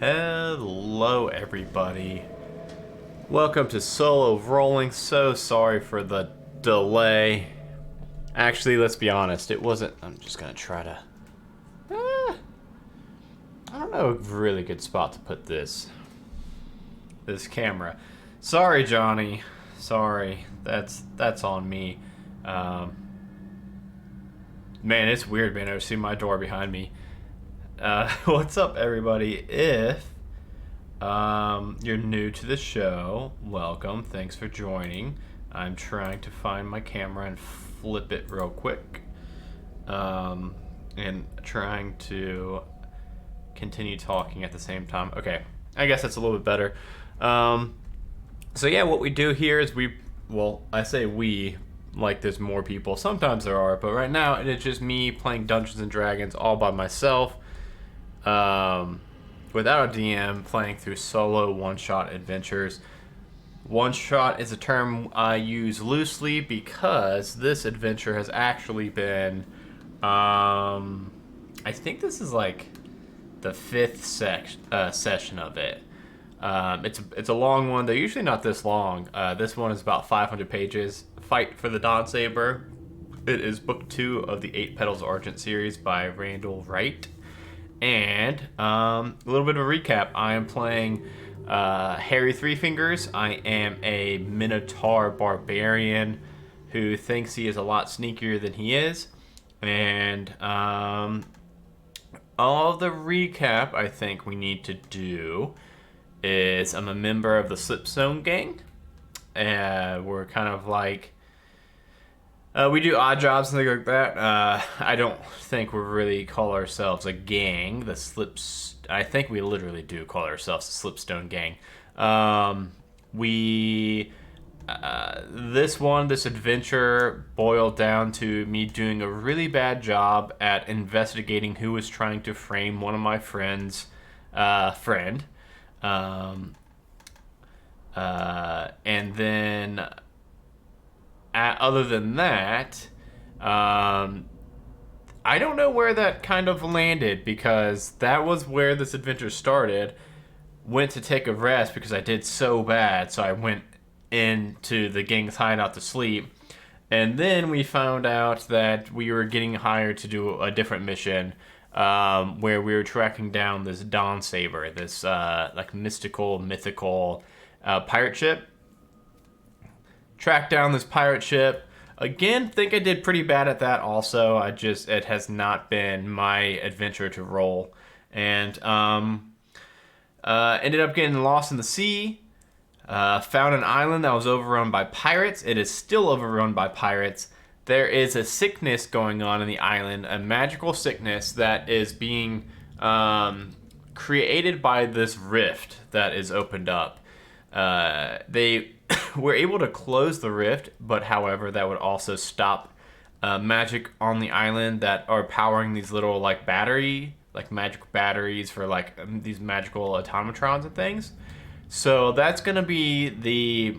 Hello, everybody. Welcome to Solo Rolling. So sorry for the delay. Actually, let's be honest, it wasn't. I'm just gonna try to. I don't know a really good spot to put this camera. Sorry, Johnny. Sorry. That's on me. Man, it's weird being able to see my door behind me. What's up, everybody? If you're new to the show, welcome. Thanks for joining. I'm trying to find my camera and flip it real quick. And trying to continue talking at the same time. Okay, I guess that's a little bit better. So yeah, what we do here is I say we, like there's more people. Sometimes there are, but right now it's just me playing Dungeons and Dragons all by myself. Without a DM, playing through solo one-shot adventures. One-shot is a term I use loosely because this adventure has actually been, I think this is like the fifth session of it. It's a long one. They're usually not this long. This one is about 500 pages. Fight for the Dawn Saber. It is book 2 of the 8 Petals Argent series by Wright. And a little bit of a recap. I am playing Harry Three Fingers. I am a Minotaur barbarian who thinks he is a lot sneakier than he is. And all the recap I think we need to do is I'm a member of the Slipstone gang. We're kind of like... we do odd jobs and things like that. I don't think we really call ourselves a gang. I think we literally do call ourselves the Slipstone gang. This adventure boiled down to me doing a really bad job at investigating who was trying to frame one of my friends' friend. And then... other than that, I don't know where that kind of landed because that was where this adventure started. Went to take a rest because I did so bad, so I went into the gang's hideout to sleep. And then we found out that we were getting hired to do a different mission where we were tracking down this Dawn Saber, this like mythical pirate ship. Track down this pirate ship. Again, think I did pretty bad at that also. It has not been my adventure to roll. And ended up getting lost in the sea. Found an island that was overrun by pirates. It is still overrun by pirates. There is a sickness going on in the island, a magical sickness that is being created by this rift that is opened up. They were able to close the rift, but however, that would also stop magic on the island that are powering these little magic batteries for these magical automatrons and things. So that's gonna be the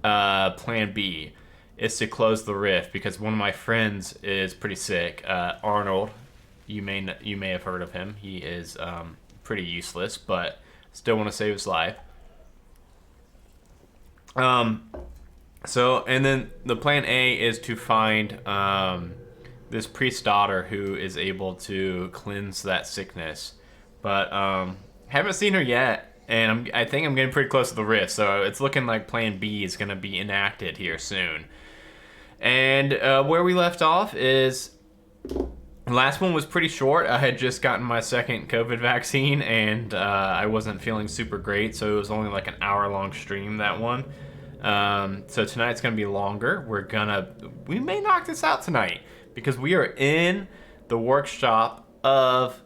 plan B, is to close the rift because one of my friends is pretty sick. Arnold, you may have heard of him. He is pretty useless, but still want to save his life. And then the plan A is to find this priest's daughter who is able to cleanse that sickness. But haven't seen her yet, and I think I'm getting pretty close to the rift, so it's looking like plan B is going to be enacted here soon. And where we left off is... The last one was pretty short. I had just gotten my second COVID vaccine, and I wasn't feeling super great, so it was only like an hour-long stream, that one. So tonight's gonna be longer. We may knock this out tonight because we are in the workshop of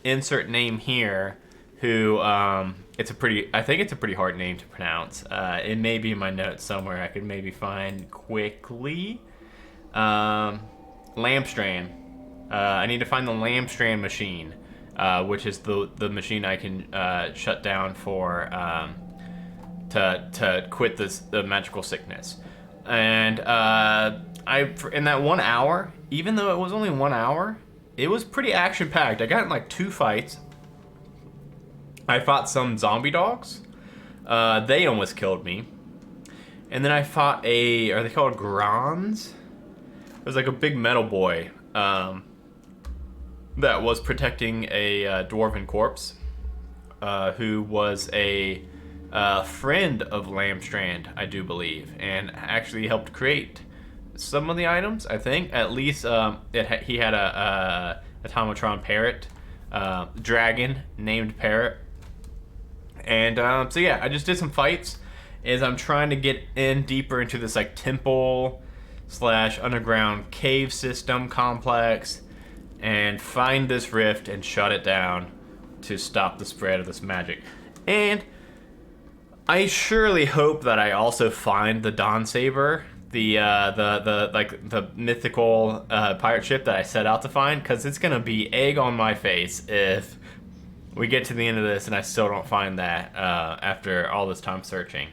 insert name here. Who I think it's a pretty hard name to pronounce. It may be in my notes somewhere. I could maybe find quickly. Lampstrand. I need to find the Lampstrand machine, which is the machine I can shut down for. To quit the magical sickness. And in that 1 hour, even though it was only 1 hour, it was pretty action packed. I got in like 2 fights. I fought some zombie dogs. They almost killed me. And then I fought are they called Grons? It was like a big metal boy that was protecting a dwarven corpse who was a friend of Lamstrand, I do believe, and actually helped create some of the items, I think. At least he had a automatron parrot, dragon named Parrot. And so yeah, I just did some fights as I'm trying to get in deeper into this like temple / underground cave system complex and find this rift and shut it down to stop the spread of this magic. And I surely hope that I also find the Dawn Saber, the mythical pirate ship that I set out to find, because it's gonna be egg on my face if we get to the end of this and I still don't find that after all this time searching.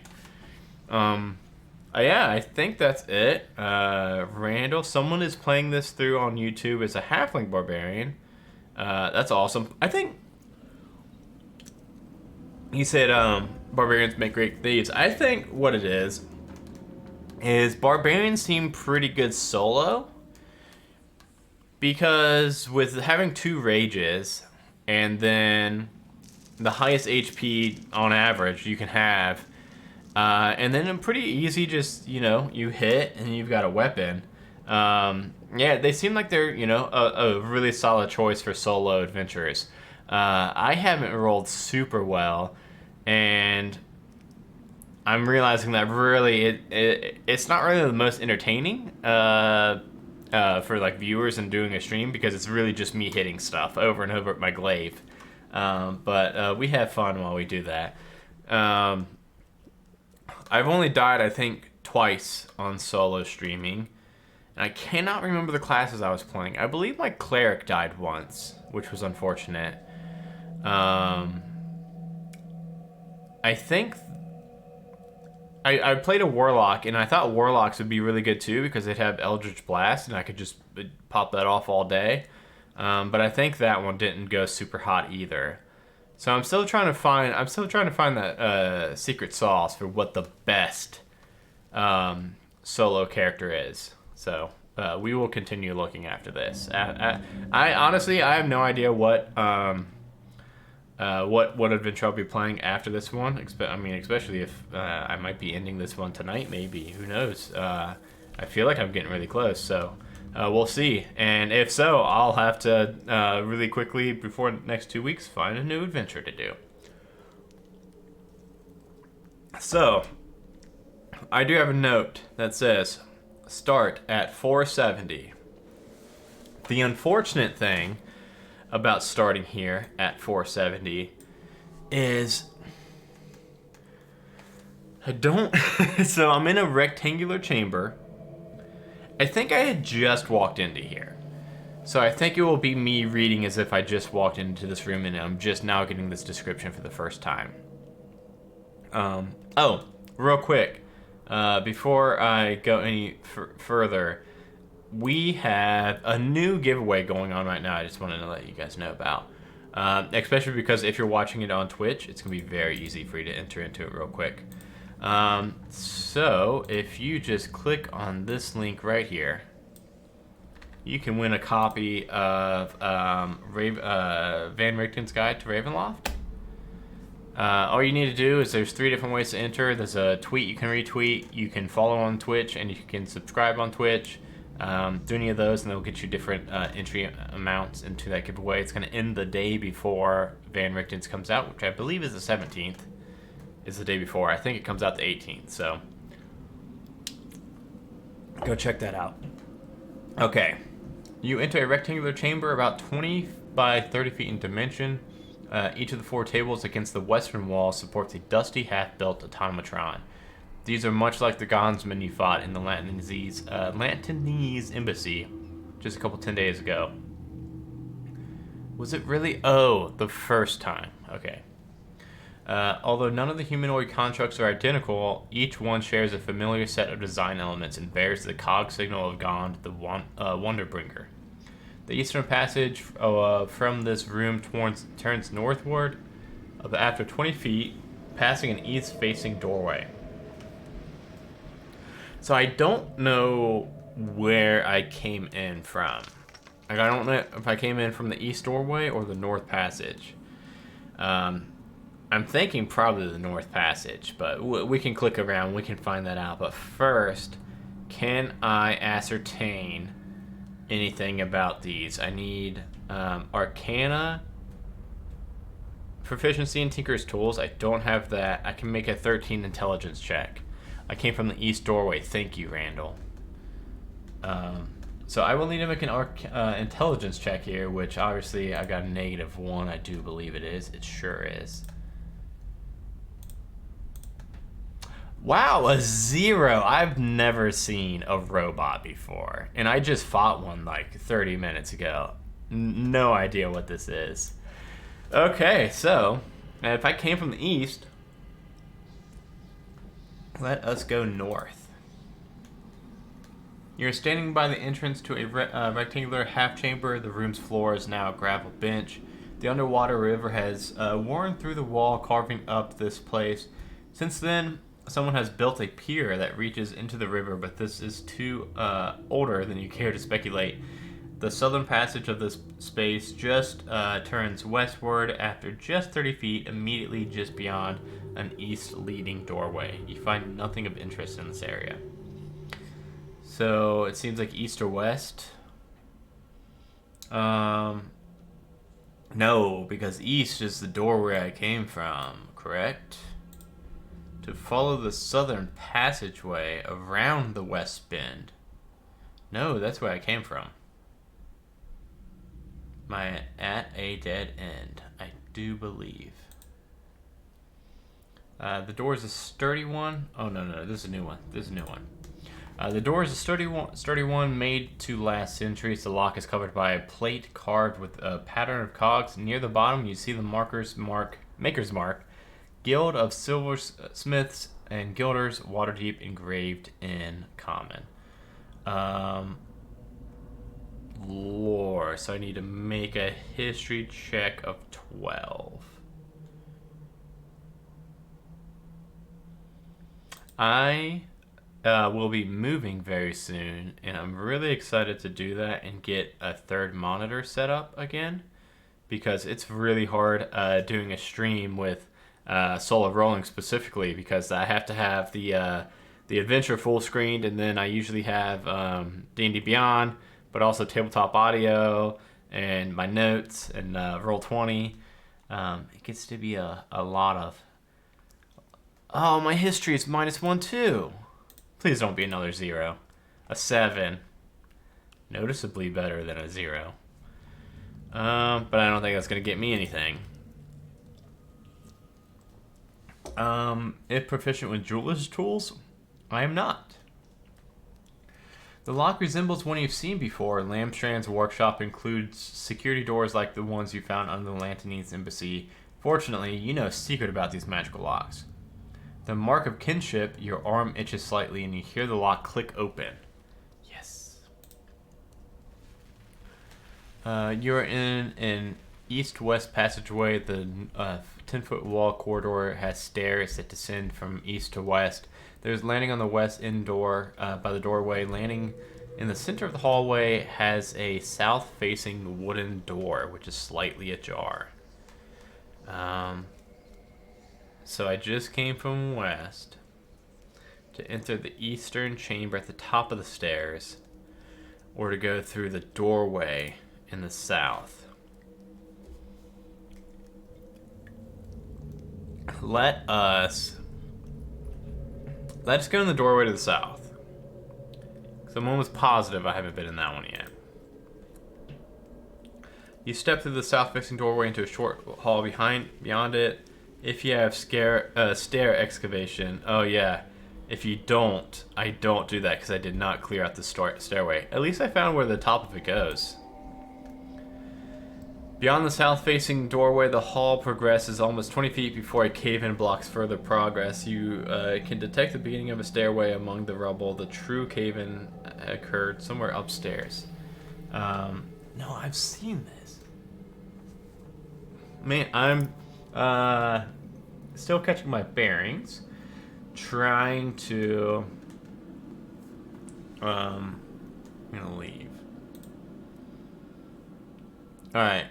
Yeah, I think that's it. Randall, someone is playing this through on YouTube as a halfling barbarian. That's awesome. I think he said barbarians make great thieves. I think what it is barbarians seem pretty good solo, because with having 2 rages and then the highest HP on average you can have, and then pretty easy, just, you hit and you've got a weapon. Yeah, they seem like they're, a really solid choice for solo adventurers. I haven't rolled super well, and I'm realizing that really it's not really the most entertaining for like viewers and doing a stream, because it's really just me hitting stuff over and over at my glaive. But we have fun while we do that. I've only died, I think, twice on solo streaming, and I cannot remember the classes I was playing. I believe my cleric died once, which was unfortunate. I think I played a warlock, and I thought warlocks would be really good too, because they'd have Eldritch Blast, and I could just pop that off all day. But I think that one didn't go super hot either. So I'm still trying to find that secret sauce for what the best solo character is. So we will continue looking after this. I honestly have no idea what adventure I'll be playing after this one. Especially if I might be ending this one tonight, maybe. Who knows? I feel like I'm getting really close, so we'll see. And if so, I'll have to really quickly, before the next 2 weeks, find a new adventure to do. So, I do have a note that says, start at 470. The unfortunate thing about starting here at 470 is so I'm in a rectangular chamber. I think I had just walked into here, so I think it will be me reading as if I just walked into this room and I'm just now getting this description for the first time. Oh, real quick, before I go any further, we have a new giveaway going on right now. I just wanted to let you guys know about. Especially because if you're watching it on Twitch, it's going to be very easy for you to enter into it real quick. So, if you just click on this link right here, you can win a copy of Van Richten's Guide to Ravenloft. All you need to do is there's 3 different ways to enter. There's a tweet you can retweet, you can follow on Twitch, and you can subscribe on Twitch. Do any of those and they'll get you different entry amounts into that giveaway. It's going to end the day before Van Richten's comes out, which I believe is the 17th. Is the day before. I think it comes out the 18th, so go check that out. Okay. You enter a rectangular chamber about 20 by 30 feet in dimension. Each of the 4 tables against the western wall supports a dusty, half-built automatron. These are much like the Gonsmen you fought in the Lantanese Embassy just a couple 10 days ago. Was it really? Oh, the first time. Okay. Although none of the humanoid constructs are identical, each one shares a familiar set of design elements and bears the cog signal of Gond, the Wonderbringer. The eastern passage from this room turns northward, after 20 feet, passing an east-facing doorway. So I don't know where I came in from. Like, I don't know if I came in from the east doorway or the north passage. I'm thinking probably the north passage, but we can click around. We can find that out. But first, can I ascertain anything about these? I need Arcana, proficiency in Tinker's Tools. I don't have that. I can make a 13 intelligence check. I came from the east doorway. Thank you, Randall. So I will need to make an intelligence check here, which obviously I got a -1. I do believe it is. It sure is. Wow, a 0. I've never seen a robot before. And I just fought one like 30 minutes ago. No idea what this is. Okay, so if I came from the east, let us go north. You're standing by the entrance to a rectangular half chamber. The room's floor is now a gravel bench. The underwater river has worn through the wall, carving up this place. Since then, someone has built a pier that reaches into the river, but this is too older than you care to speculate. The southern passage of this space just turns westward after just 30 feet, immediately just beyond an east-leading doorway. You find nothing of interest in this area. So it seems like east or west. No, because east is the doorway I came from, correct? To follow the southern passageway around the west bend. No, that's where I came from. At a dead end, I do believe. The door is a sturdy one. Oh, no, this is a new one. The door is a sturdy one made to last centuries. The lock is covered by a plate carved with a pattern of cogs. Near the bottom, you see the maker's mark, Guild of Silversmiths and Guilders, Waterdeep, engraved in common. Lore. So I need to make a history check of 12. I will be moving very soon, and I'm really excited to do that and get a third monitor set up again, because it's really hard doing a stream with Solo Rolling specifically, because I have to have the adventure full screened, and then I usually have D&D Beyond, but also tabletop audio and my notes and Roll20. It gets to be a lot of... Oh, my history is -1 too. Please don't be another 0. A 7. Noticeably better than a 0. But I don't think that's going to get me anything. If proficient with jeweler's tools, I am not. The lock resembles one you've seen before. Lamstrand's workshop includes security doors like the ones you found under the Lantanese Embassy. Fortunately, you know a secret about these magical locks. The mark of kinship, your arm itches slightly and you hear the lock click open. Yes. You're in an east-west passageway. The 10-foot wall corridor has stairs that descend from east to west. There's landing on the west end door by the doorway. Landing in the center of the hallway has a south-facing wooden door, which is slightly ajar. So I just came from west to enter the eastern chamber at the top of the stairs, or to go through the doorway in the south. Let's go in the doorway to the south. Because I'm almost positive I haven't been in that one yet. You step through the south-facing doorway into a short hall beyond it. If you have stair excavation, oh yeah. If you don't, I don't do that because I did not clear out the stairway. At least I found where the top of it goes. Beyond the south-facing doorway, the hall progresses almost 20 feet before a cave-in blocks further progress. You can detect the beginning of a stairway among the rubble. The true cave-in occurred somewhere upstairs. No, I've seen this. Man, Still catching my bearings. Trying to... I'm gonna leave. Alright.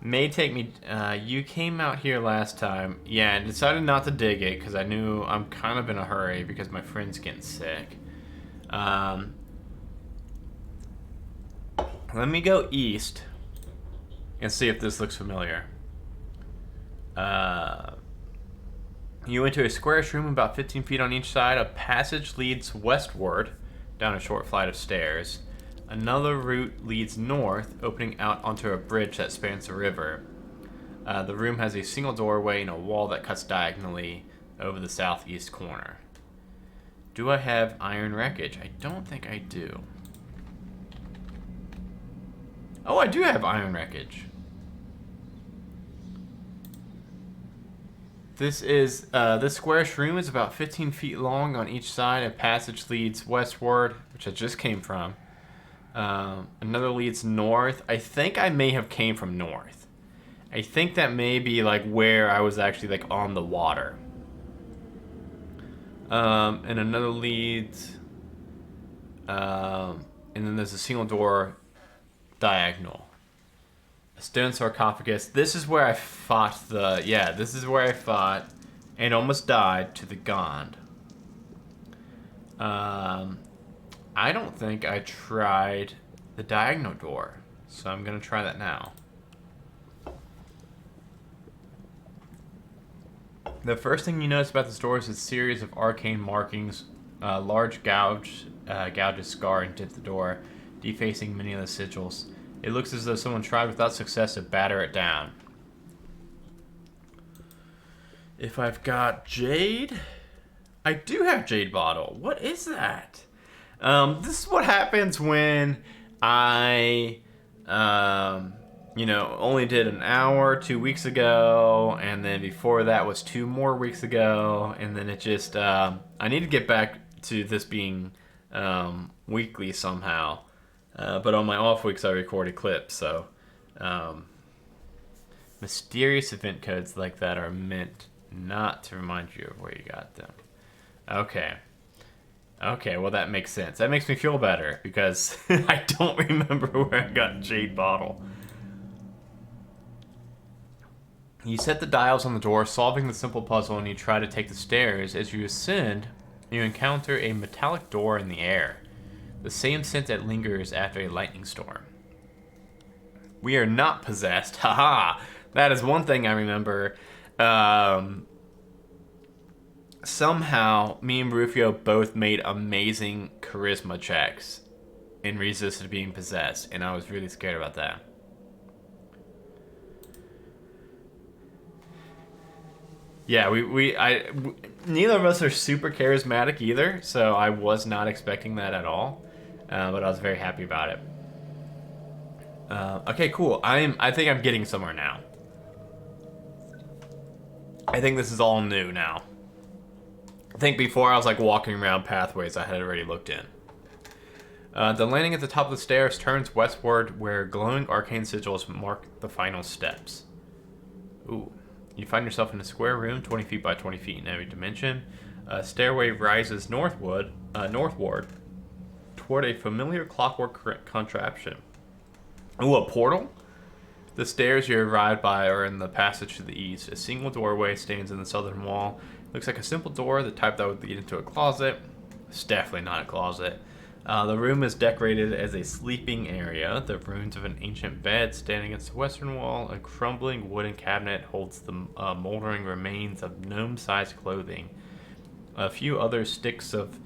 May take me... you came out here last time. Yeah, I decided not to dig it because I knew I'm kind of in a hurry because my friend's getting sick. Let me go east and see if this looks familiar. You enter a squarish room about 15 feet on each side. A passage leads westward down a short flight of stairs. Another route leads north, opening out onto a bridge that spans the river. The room has a single doorway and a wall that cuts diagonally over the southeast corner. Do I have iron wreckage? I don't think I do. Oh, I do have iron wreckage. This squarish room is about 15 feet long on each side. A passage leads westward, which I just came from. Another leads north. I think I may have came from north. I think that may be like where I was actually like on the water. And another leads, and then there's a single door diagonal. A stone sarcophagus. This is where I fought this is where I fought and almost died to the Gond. I don't think I tried the diagonal door, so I'm gonna try that now. The first thing you notice about this door is a series of arcane markings. Large gouges scar and dip the door, defacing many of the sigils. It looks as though someone tried without success to batter it down. If I've got jade... I do have jade bottle. What is that? This is what happens when I, only did an hour 2 weeks ago, and then before that was 2 more weeks ago, and then it just, I need to get back to this being weekly somehow. But on my off weeks, I recorded clips, so mysterious event codes like that are meant not to remind you of where you got them. Okay, well that makes sense. That makes me feel better, because I don't remember where I got Jade Bottle. You set the dials on the door, solving the simple puzzle, and you try to take the stairs. As you ascend, you encounter a metallic door in the air. The same scent that lingers after a lightning storm. We are not possessed. Haha! That is one thing I remember. Somehow, me and Rufio both made amazing charisma checks and resisted being possessed, and I was really scared about that. Yeah, neither of us are super charismatic either, so I was not expecting that at all. But I was very happy about it. Okay, cool. I think I'm getting somewhere now. I think this is all new now. I think before I was like walking around pathways I had already looked in. The landing at the top of the stairs turns westward where glowing arcane sigils mark the final steps. Ooh. You find yourself in a square room, 20 feet by 20 feet in every dimension. A stairway rises northward toward a familiar clockwork contraption. Ooh, a portal? The stairs you arrive by are in the passage to the east. A single doorway stands in the southern wall. Looks like a simple door, the type that would lead into a closet. It's definitely not a closet. The room is decorated as a sleeping area. The ruins of an ancient bed standing against the western wall. A crumbling wooden cabinet holds the moldering remains of gnome-sized clothing. A few other sticks of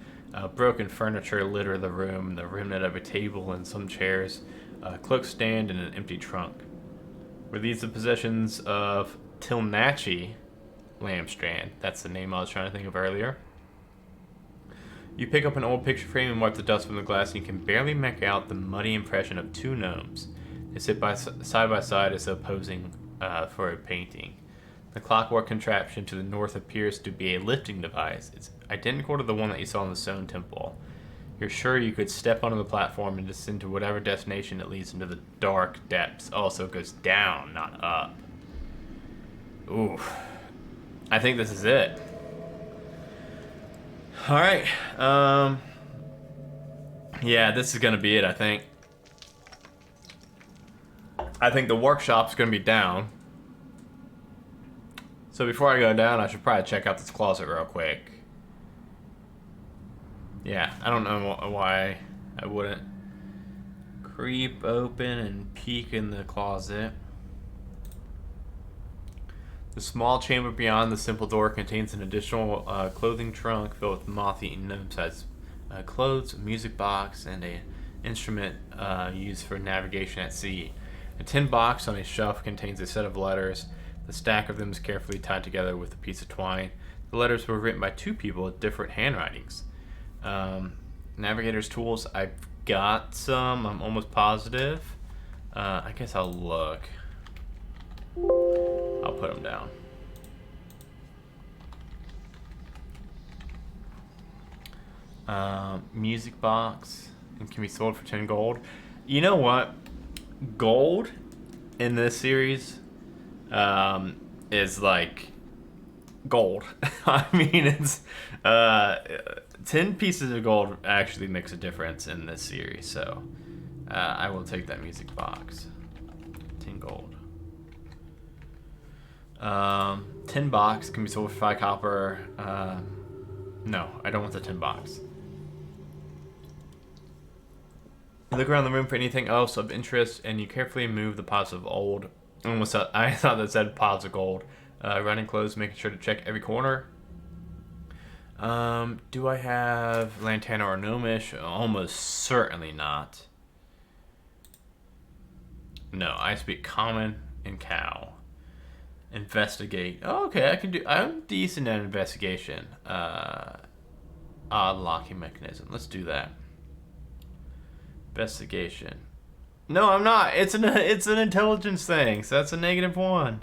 broken furniture litter the room, the remnant of a table and some chairs, a cloak stand, and an empty trunk. Were these the possessions of Tilnachi Lamstrand? That's the name I was trying to think of earlier. You pick up an old picture frame and wipe the dust from the glass, and you can barely make out the muddy impression of 2 gnomes. They sit side by side as though posing for a painting. The clockwork contraption to the north appears to be a lifting device. It's identical to the one that you saw in the stone temple. You're sure you could step onto the platform and descend to whatever destination it leads into the dark depths. Also goes down, not up. Ooh. I think this is it. Alright. Yeah, this is gonna be it, I think. I think the workshop's gonna be down. So before I go down, I should probably check out this closet real quick. Yeah, I don't know why I wouldn't. Creep open and peek in the closet. The small chamber beyond the simple door contains an additional clothing trunk filled with moth-eaten gnome-sized clothes, a music box, and an instrument used for navigation at sea. A tin box on a shelf contains a set of letters. The stack of them is carefully tied together with a piece of twine. The letters were written by two people with different handwritings. Navigator's tools, I've got some, I'm almost positive. I guess I'll look. I'll put them down. Music box, and can be sold for 10 gold. You know what? Gold in this series is like gold. I mean, it's 10 pieces of gold actually makes a difference in this series, so I will take that music box. 10 gold. 10 box can be sold for 5 copper. No, I don't want the 10 box. Look around the room for anything else of interest, and you carefully move the pots of old. I thought that said pots of gold. Running clothes, making sure to check every corner. Do I have Lantana or Gnomish? Almost certainly not. No, I speak Common and Cow. Investigate. Oh, okay, I'm decent at investigation. Odd locking mechanism. Let's do that. Investigation. No, I'm not. It's an intelligence thing, so that's a -1.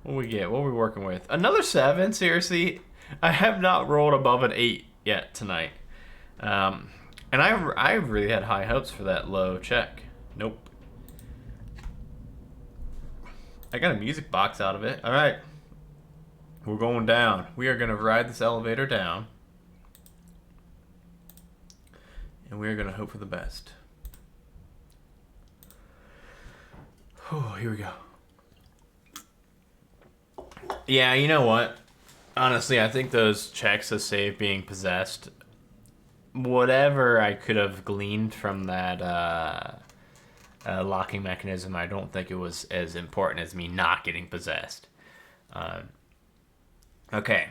What we get? What are we working with? Another 7? Seriously? I have not rolled above an 8 yet tonight. And I really had high hopes for that low check. Nope. I got a music box out of it. Alright. We're going down. We are going to ride this elevator down. And we're going to hope for the best. Oh, here we go. Yeah, you know what? Honestly, I think those checks to save being possessed, whatever I could have gleaned from that locking mechanism, I don't think it was as important as me not getting possessed. Okay.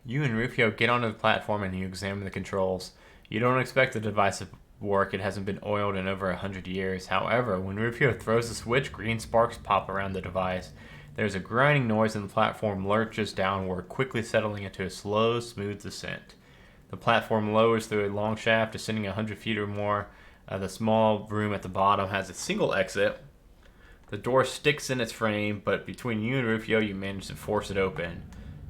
You and Rufio get onto the platform and you examine the controls. You don't expect the device to work. It hasn't been oiled in over 100 years. However, when Rufio throws the switch, green sparks pop around the device. There's a grinding noise and the platform lurches downward, quickly settling into a slow, smooth descent. The platform lowers through a long shaft, descending 100 feet or more. The small room at the bottom has a single exit. The door sticks in its frame, but between you and Rufio, you manage to force it open.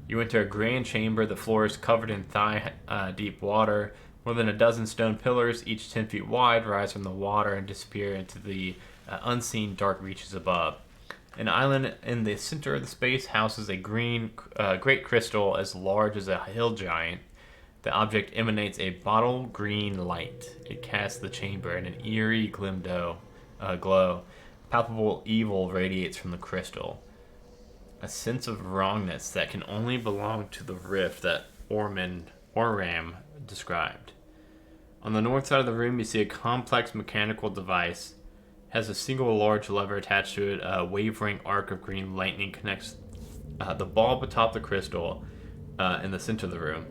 You enter a grand chamber. The floor is covered in thigh-deep water. More than a dozen stone pillars, each 10 feet wide, rise from the water and disappear into the unseen dark reaches above. An island in the center of the space houses a great crystal as large as a hill giant. The object emanates a bottle green light. It casts the chamber in an eerie glow. Palpable evil radiates from the crystal. A sense of wrongness that can only belong to the rift that Oram described. On the north side of the room, you see a complex mechanical device. It has a single large lever attached to it. A wavering arc of green lightning connects the bulb atop the crystal in the center of the room.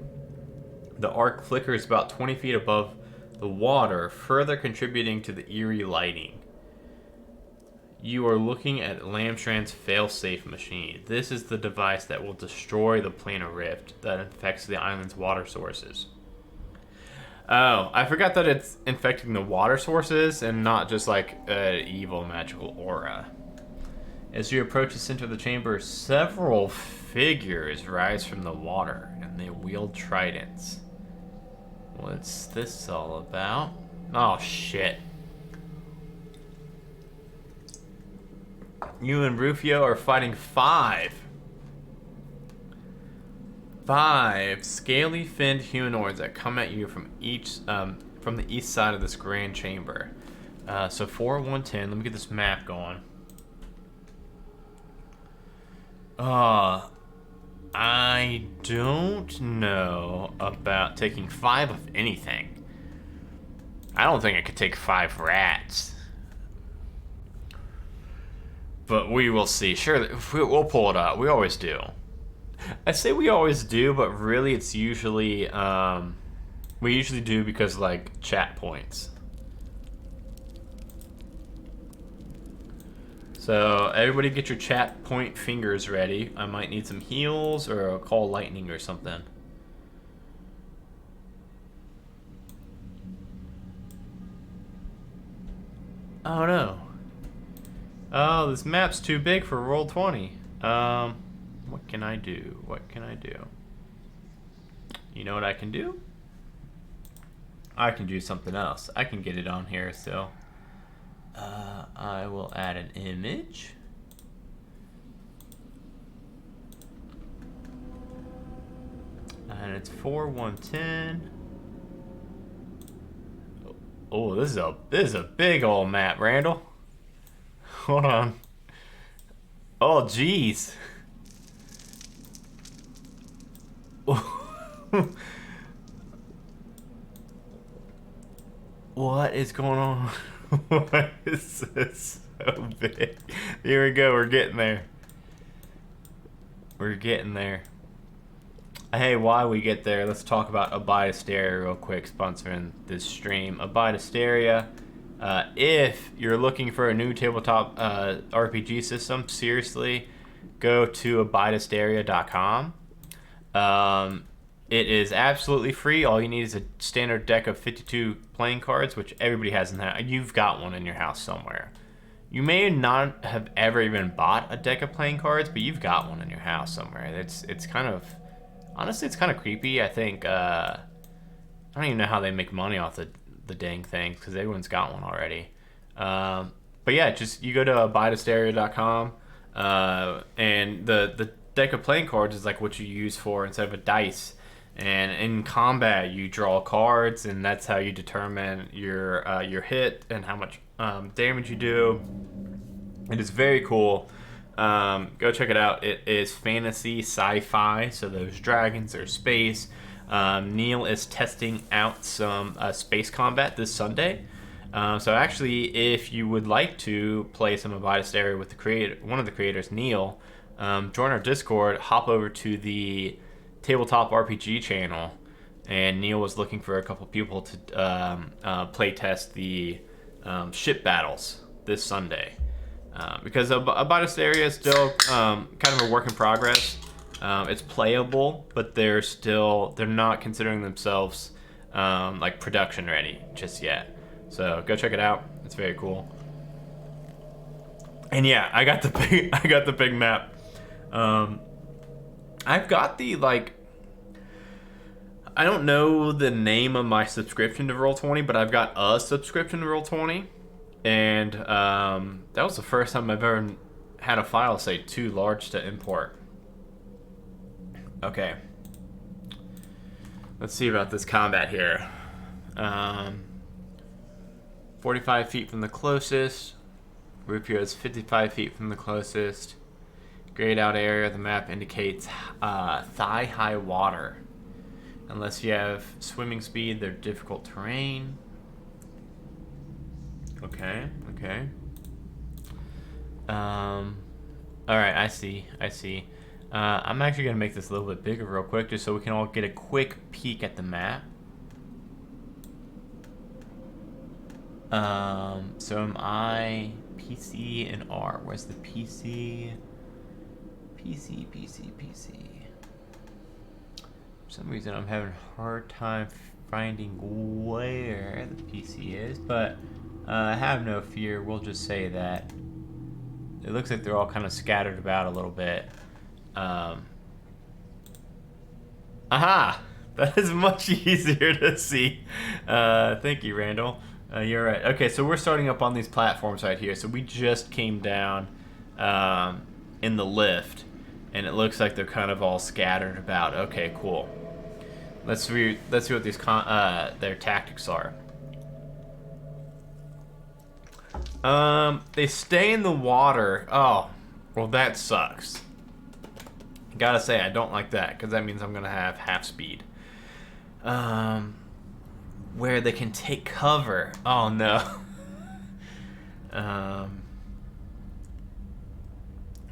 The arc flickers about 20 feet above the water, further contributing to the eerie lighting. You are looking at Lamstrand's failsafe machine. This is the device that will destroy the planar rift that infects the island's water sources. Oh, I forgot that it's infecting the water sources and not just like an evil magical aura. As you approach the center of the chamber, several figures rise from the water and they wield tridents. What's this all about? Oh, shit. You and Rufio are fighting 5 5 scaly finned humanoids that come at you from from the east side of this grand chamber. So 4, 1, 10. Let me get this map going. I don't know about taking 5 of anything. I don't think I could take 5 rats. But we will see. Sure, we'll pull it up. We always do. I say we always do, but really it's usually, we usually do because, like, chat points. So, everybody get your chat point fingers ready. I might need some heals or I'll call lightning or something. Oh no. Oh, this map's too big for Roll20. What can I do? What can I do? You know what I can do? I can do something else. I can get it on here still. I will add an image. And it's 4, 1, 10. Oh, this is a big old map, Randall. Hold on. Oh, jeez. What is going on? Why is this so big? Here we go. We're getting there. We're getting there. Hey, while we get there, let's talk about Abide Hysteria real quick, sponsoring this stream. Abide Hysteria. If you're looking for a new tabletop RPG system, seriously, go to abidehysteria.com. It is absolutely free. All you need is a standard deck of 52 playing cards, which everybody has in that. You've got one in your house somewhere. You may not have ever even bought a deck of playing cards, but you've got one in your house somewhere. It's kind of, honestly, it's kind of creepy. I think I don't even know how they make money off the dang thing because everyone's got one already. But yeah, just you go to abidehysteria.com, and the deck of playing cards is like what you use for instead of a dice. And in combat, you draw cards, and that's how you determine your hit and how much damage you do. It is very cool. Go check it out. It is fantasy, sci-fi, so there's dragons, there's space. Neil is testing out some space combat this Sunday. So actually, if you would like to play some Abide Hysteria with one of the creators, Neil, join our Discord, hop over to the Tabletop RPG channel, and Neil was looking for a couple people to play test the ship battles this Sunday. Because Abide Hysteria is still kind of a work in progress. It's playable, but they're not considering themselves like production ready just yet. So go check it out. It's very cool. And yeah, I got the big map. I've got the, like, I don't know the name of my subscription to Roll20, but I've got a subscription to Roll20, and that was the first time I've ever had a file say too large to import. Okay. Let's see about this combat here. 45 feet from the closest. Rupio is 55 feet from the closest. Grayed out area of the map indicates thigh-high water. Unless you have swimming speed, they're difficult terrain. Okay. Alright, I see. I'm actually going to make this a little bit bigger real quick just so we can all get a quick peek at the map. So am I PC and R? Where's the PC? PC. For some reason I'm having a hard time finding where the PC is, but have no fear, we'll just say that it looks like they're all kind of scattered about a little bit. Aha! That is much easier to see. Thank you, Randall. You're right. Okay, so we're starting up on these platforms right here. So we just came down in the lift, and it looks like they're kind of all scattered about. Okay, cool. Let's see what these their tactics are. They stay in the water. Oh, well that sucks. Gotta say, I don't like that, because that means I'm gonna have half speed. Where they can take cover. Oh no.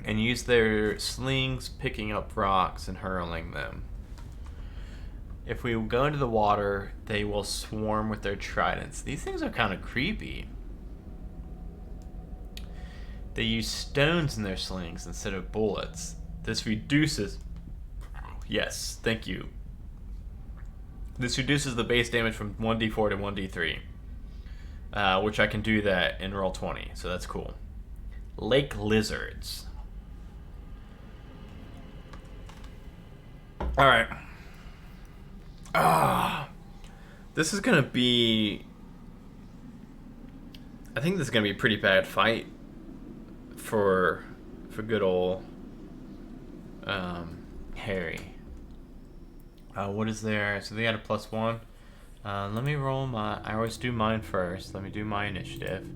And use their slings, picking up rocks and hurling them. If we go into the water, they will swarm with their tridents. These things are kind of creepy. They use stones in their slings instead of bullets. This reduces... Yes, thank you. This reduces the base damage from 1d4 to 1d3. Which I can do that in roll 20, so that's cool. Lake lizards. Alright. This is gonna be... I think this is gonna be a pretty bad fight for good old Harry. What is there? So they got a +1. Let me roll my... I always do mine first. Let me do my initiative.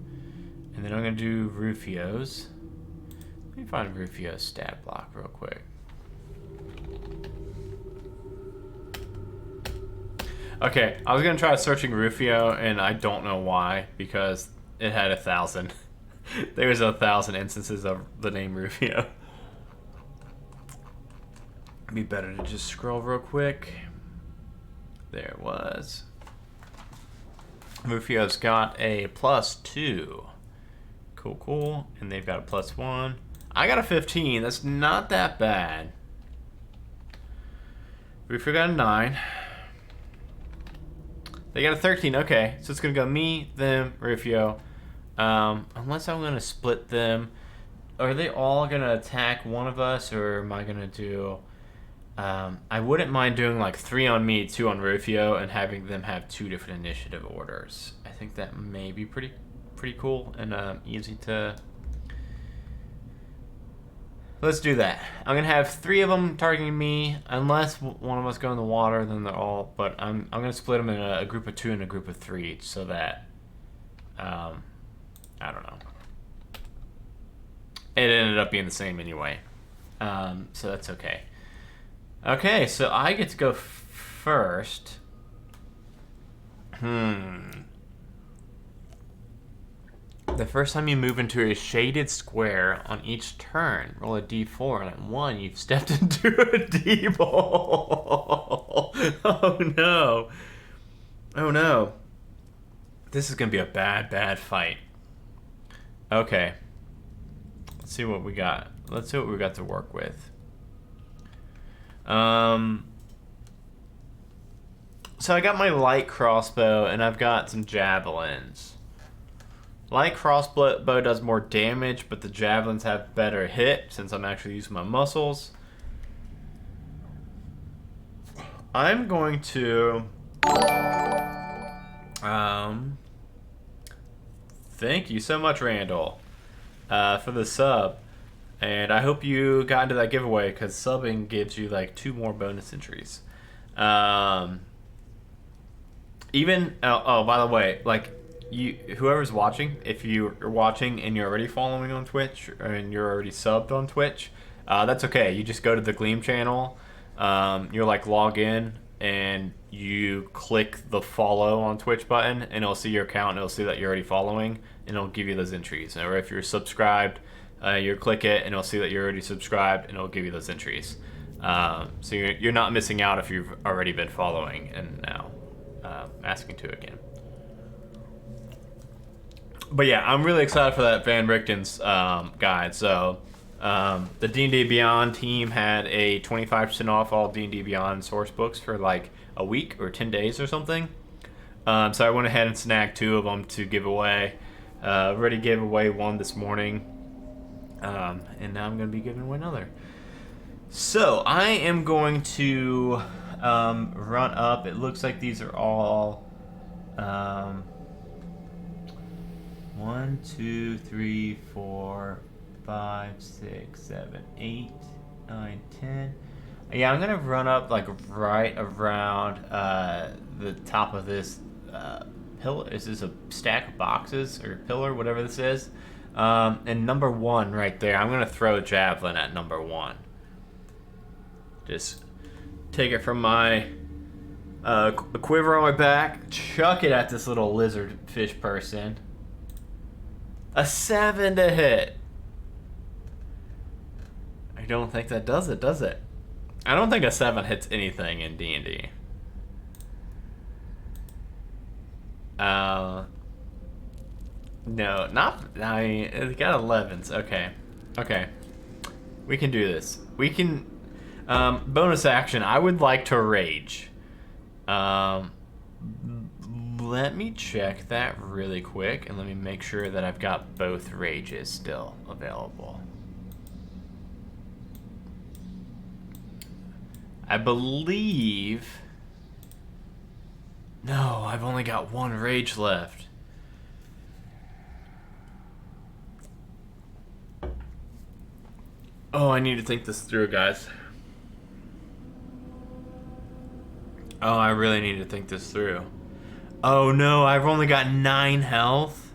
And then I'm gonna do Rufio's. Let me find Rufio's stat block real quick. Okay, I was gonna try searching Rufio, and I don't know why, because it had 1,000. There was 1,000 instances of the name Rufio. It'd be better to just scroll real quick. There it was. Rufio's got a +2. Cool, cool. And they've got a +1. I got a 15. That's not that bad. Rufio got a 9. They got a 13. Okay, so it's gonna go me, them, Rufio. Unless I'm gonna split them. Are they all gonna attack one of us, or am I gonna do... I wouldn't mind doing like 3 on me, 2 on Rufio, and having them have 2 different initiative orders. I think that may be pretty cool and easy to... Let's do that. I'm gonna have 3 of them targeting me, unless one of us go in the water, then they're all... But I'm gonna split them in a group of 2 and a group of 3, so that... I don't know. It ended up being the same anyway. So that's okay. Okay, so I get to go first. The first time you move into a shaded square on each turn, roll a d4, and at 1, you've stepped into a d-ball. Oh no. Oh no. This is gonna be a bad fight. Okay. Let's see what we got. Let's see what we got to work with. So I got my light crossbow, and I've got some javelins. Light crossbow does more damage, but the javelins have better hit since I'm actually using my muscles. I'm going to... Thank you so much, Randall, for the sub. And I hope you got into that giveaway, because subbing gives you like 2 more bonus entries. Even... Oh, by the way, like... whoever's watching, if you're watching and you're already following on Twitch and you're already subbed on Twitch, that's okay. You just go to the Gleam channel, you're like log in, and you click the follow on Twitch button, and it'll see your account, and it'll see that you're already following, and it'll give you those entries. Or if you're subscribed, you click it, and it'll see that you're already subscribed, and it'll give you those entries. So you're not missing out if you've already been following and now asking to again. But yeah, I'm really excited for that Van Richten's guide. So the D&D Beyond team had a 25% off all D&D Beyond source books for like a week or 10 days or something. So I went ahead and snagged 2 of them to give away. Already gave away 1 this morning. And now I'm going to be giving away another. So I am going to run up. It looks like these are all... 1, 2, 3, 4, 5, 6, 7, 8, 9, 10. Yeah, I'm gonna run up like right around the top of this pillar. Is this a stack of boxes or pillar, whatever this is? And number 1 right there, I'm gonna throw a javelin at number 1. Just take it from my quiver on my back, chuck it at this little lizard fish person. A 7 to hit. I don't think that does it, does it? I don't think a 7 hits anything in D&D. No, not... I mean, it got 11s. Okay. Okay. We can do this. We can... bonus action. I would like to rage. Let me check that really quick, and let me make sure that I've got both rages still available. I believe... No, I've only got 1 rage left. Oh, I need to think this through, guys. Oh, I really need to think this through. Oh no, I've only got 9 health.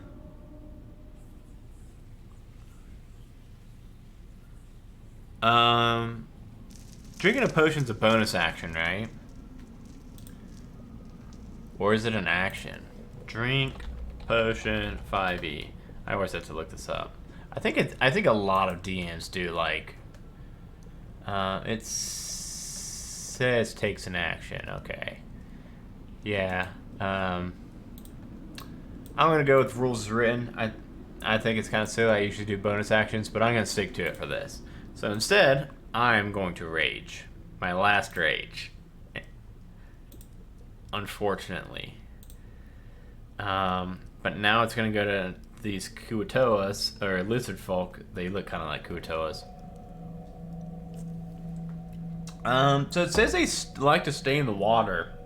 Drinking a potion's a bonus action, right? Or is it an action? Drink potion 5e. I always have to look this up. I think a lot of DMs do like. It says takes an action. Okay. Yeah. I'm gonna go with rules as written. I think it's kind of silly. I usually do bonus actions, but I'm gonna stick to it for this. So instead, I'm going to rage. My last rage. Unfortunately. But now it's gonna go to these Kuatoas, or lizard folk. They look kind of like Kuatoas. So it says they like to stay in the water.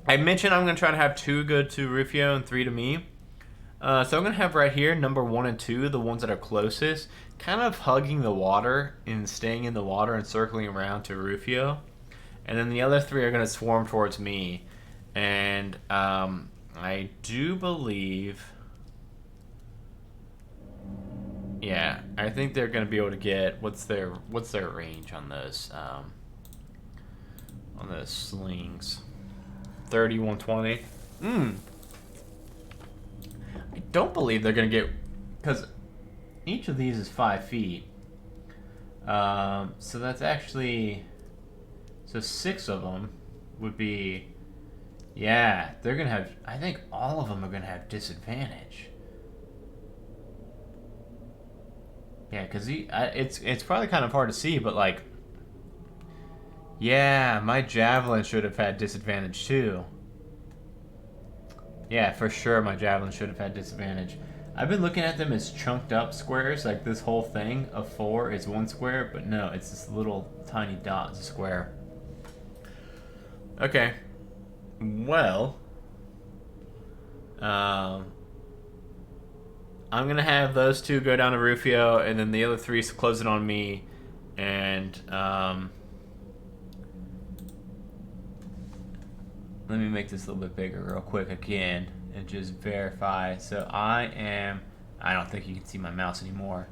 I mentioned I'm gonna try to have 2 good to Rufio and 3 to me. So I'm gonna have right here number 1 and 2, the ones that are closest, kind of hugging the water and staying in the water and circling around to Rufio. And then the other 3 are gonna swarm towards me. And I do believe, yeah, I think they're gonna be able to get what's their range on those slings. 30, 120. I don't believe they're gonna get, because each of these is 5 feet. So that's actually, so 6 of them would be, yeah, they're gonna have, I think all of them are gonna have disadvantage. Yeah, because it's probably kind of hard to see, but like, yeah, my javelin should have had disadvantage too. Yeah, for sure my javelin should have had disadvantage. I've been looking at them as chunked up squares, like this whole thing of 4 is 1 square, but no, it's this little tiny dot, it's a square. Okay. Well, I'm gonna have those 2 go down to Rufio, and then the other 3 close it on me, and let me make this a little bit bigger real quick again and just verify. So I don't think you can see my mouse anymore.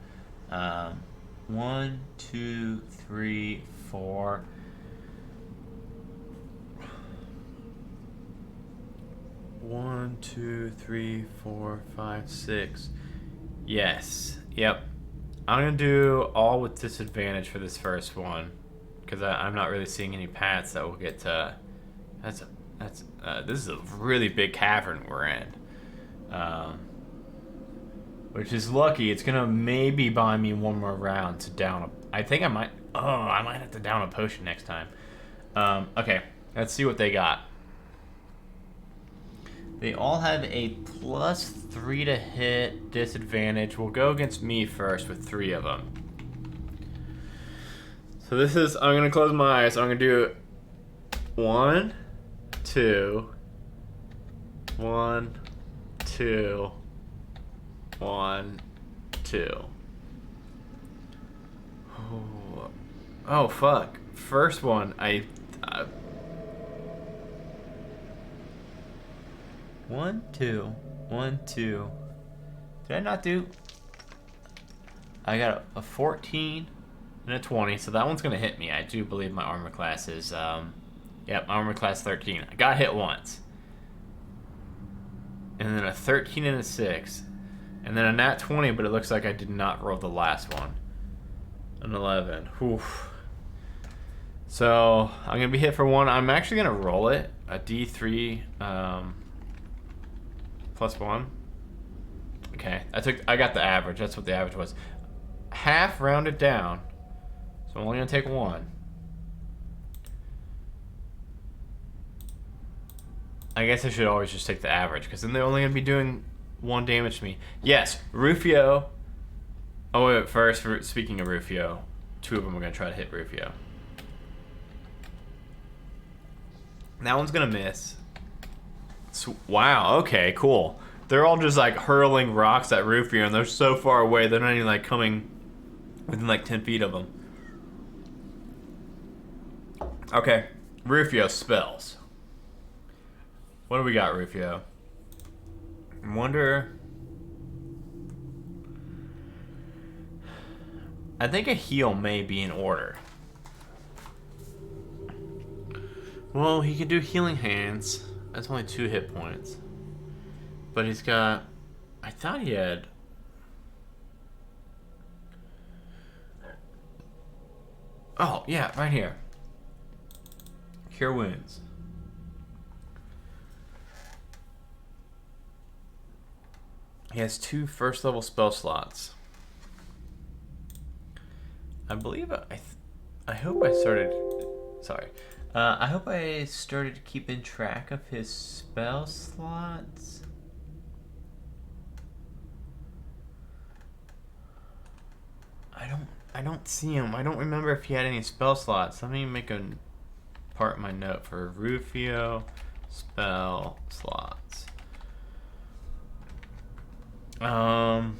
1, 2, 3, 4. 1, 2, 3, 4, 5, 6. Yes. Yep. I'm gonna do all with disadvantage for this first one, because I'm not really seeing any paths that will get to. This is a really big cavern we're in, which is lucky. It's gonna maybe buy me 1 more round to down a. I think I might. Oh, I might have to down a potion next time. Okay, let's see what they got. They all have a +3 to hit disadvantage. We'll go against me first with 3 of them. So this is, I'm gonna close my eyes. So I'm gonna do 1, 2, 1, 2, 1, 2. Oh, fuck. First one, One, two. 1, 2. Did I not do... I got a 14 and a 20, so that one's going to hit me. I do believe my armor class is... Yep, my armor class 13. I got hit once. And then a 13 and a 6. And then a nat 20, but it looks like I did not roll the last one. An 11. Oof. So, I'm going to be hit for 1. I'm actually going to roll it. A D3 plus 1. Okay, I got the average. That's what the average was. Half rounded down. So I'm only going to take 1. I guess I should always just take the average, because then they're only going to be doing 1 damage to me. Yes, Rufio. Oh, wait, first, speaking of Rufio, 2 of them are going to try to hit Rufio. That one's going to miss. Wow, okay, cool. They're all just like hurling rocks at Rufio, and they're so far away, they're not even like coming within like 10 feet of them. Okay, Rufio spells. What do we got, Rufio? I wonder... I think a heal may be in order. Well, he can do healing hands. That's only 2 hit points. But he's got... I thought he had... Oh, yeah, right here. Cure wounds. He has 2 first level spell slots. I believe I hope I started... Sorry. I hope I started keeping track of his spell slots. I don't see him. I don't remember if he had any spell slots. Let me make a part of my note for Rufio spell slots. Um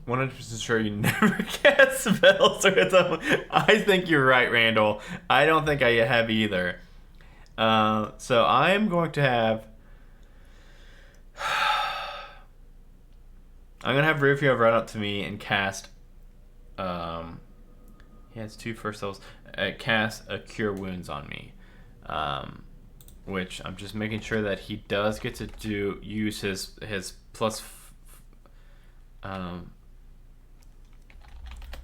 100% sure you never cast spells with them. I think you're right, Randall. I don't think I have either. So I am going to have... I'm going to have Rufio run up to me and cast... he has 2 first levels. Cast a Cure Wounds on me. Which I'm just making sure that he does get to use his plus...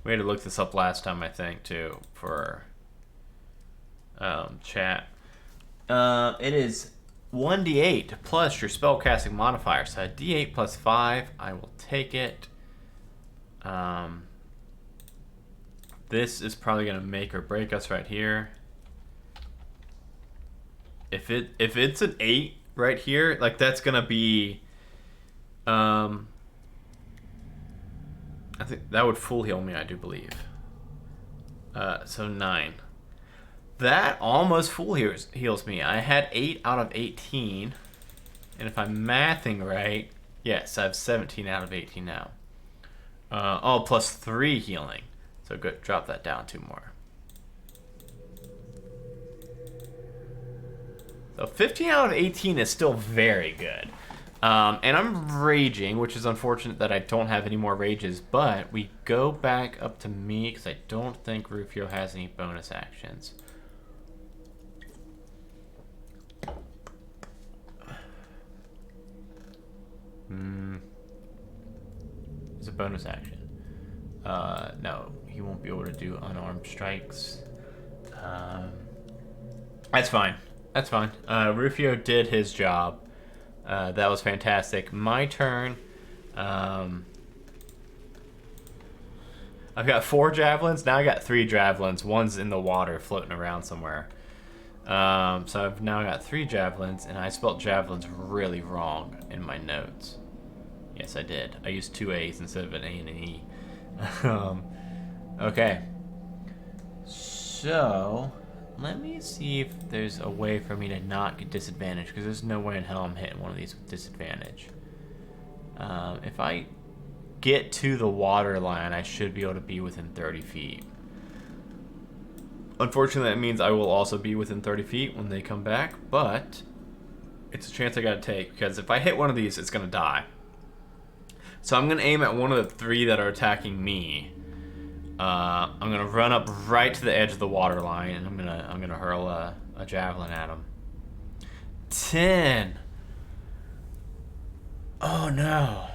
we had to look this up last time, I think, too, for chat. It is 1d8 plus your spellcasting modifier. So a d8 plus 5, I will take it. This is probably going to make or break us right here. If it's an 8 right here, like that's going to be... I think that would full heal me, I do believe. So 9. That almost full heals me. I had 8 out of 18. And if I'm mathing right, yes, I have 17 out of 18 now. Oh, plus 3 healing. So good, drop that down 2 more. So 15 out of 18 is still very good. And I'm raging, which is unfortunate that I don't have any more rages, but we go back up to me because I don't think Rufio has any bonus actions. It's a bonus action. No, he won't be able to do unarmed strikes. That's fine. That's fine. Rufio did his job. That was fantastic. My turn. I've got 4 javelins. Now I got 3 javelins. One's in the water floating around somewhere. So I've now got 3 javelins, and I spelled javelins really wrong in my notes. Yes, I did. I used 2 A's instead of an A and an E. Okay. So... let me see if there's a way for me to not get disadvantaged, because there's no way in hell I'm hitting one of these with disadvantage. If I get to the water line, I should be able to be within 30 feet. Unfortunately, that means I will also be within 30 feet when they come back, but it's a chance I gotta take, because if I hit one of these, it's gonna die. So I'm gonna aim at one of the 3 that are attacking me. I'm gonna run up right to the edge of the water line, and I'm gonna hurl a javelin at him. 10. Oh no.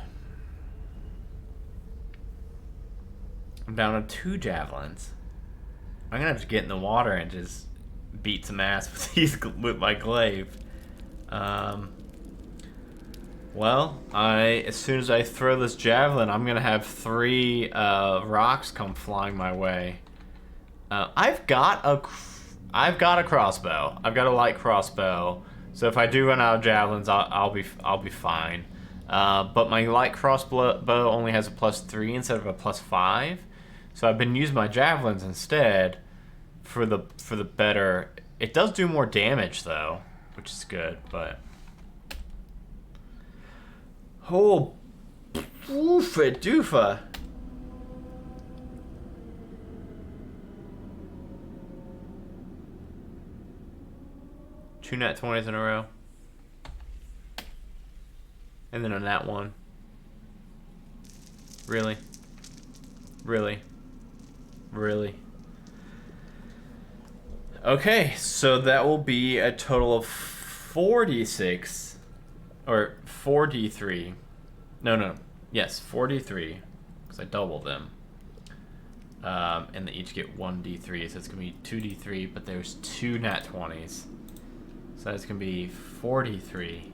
I'm down to 2 javelins. I'm gonna have to get in the water and just beat some ass with my glaive. Well, as soon as I throw this javelin, I'm gonna have 3 rocks come flying my way. I've got a crossbow. I've got a light crossbow. So if I do run out of javelins, I'll be fine. But my light crossbow only has a +3 instead of a +5. So I've been using my javelins instead for the better. It does do more damage though, which is good, but oh, oofa doofa. Two nat 20s in a row. And then a nat 1. Really? Really? Really? Okay, so that will be a total of 46. Or 4d3. No. Yes, 4d3. Because I doubled them. And they each get 1d3, so it's going to be 2d3, but there's 2 nat 20s. So that's going to be 43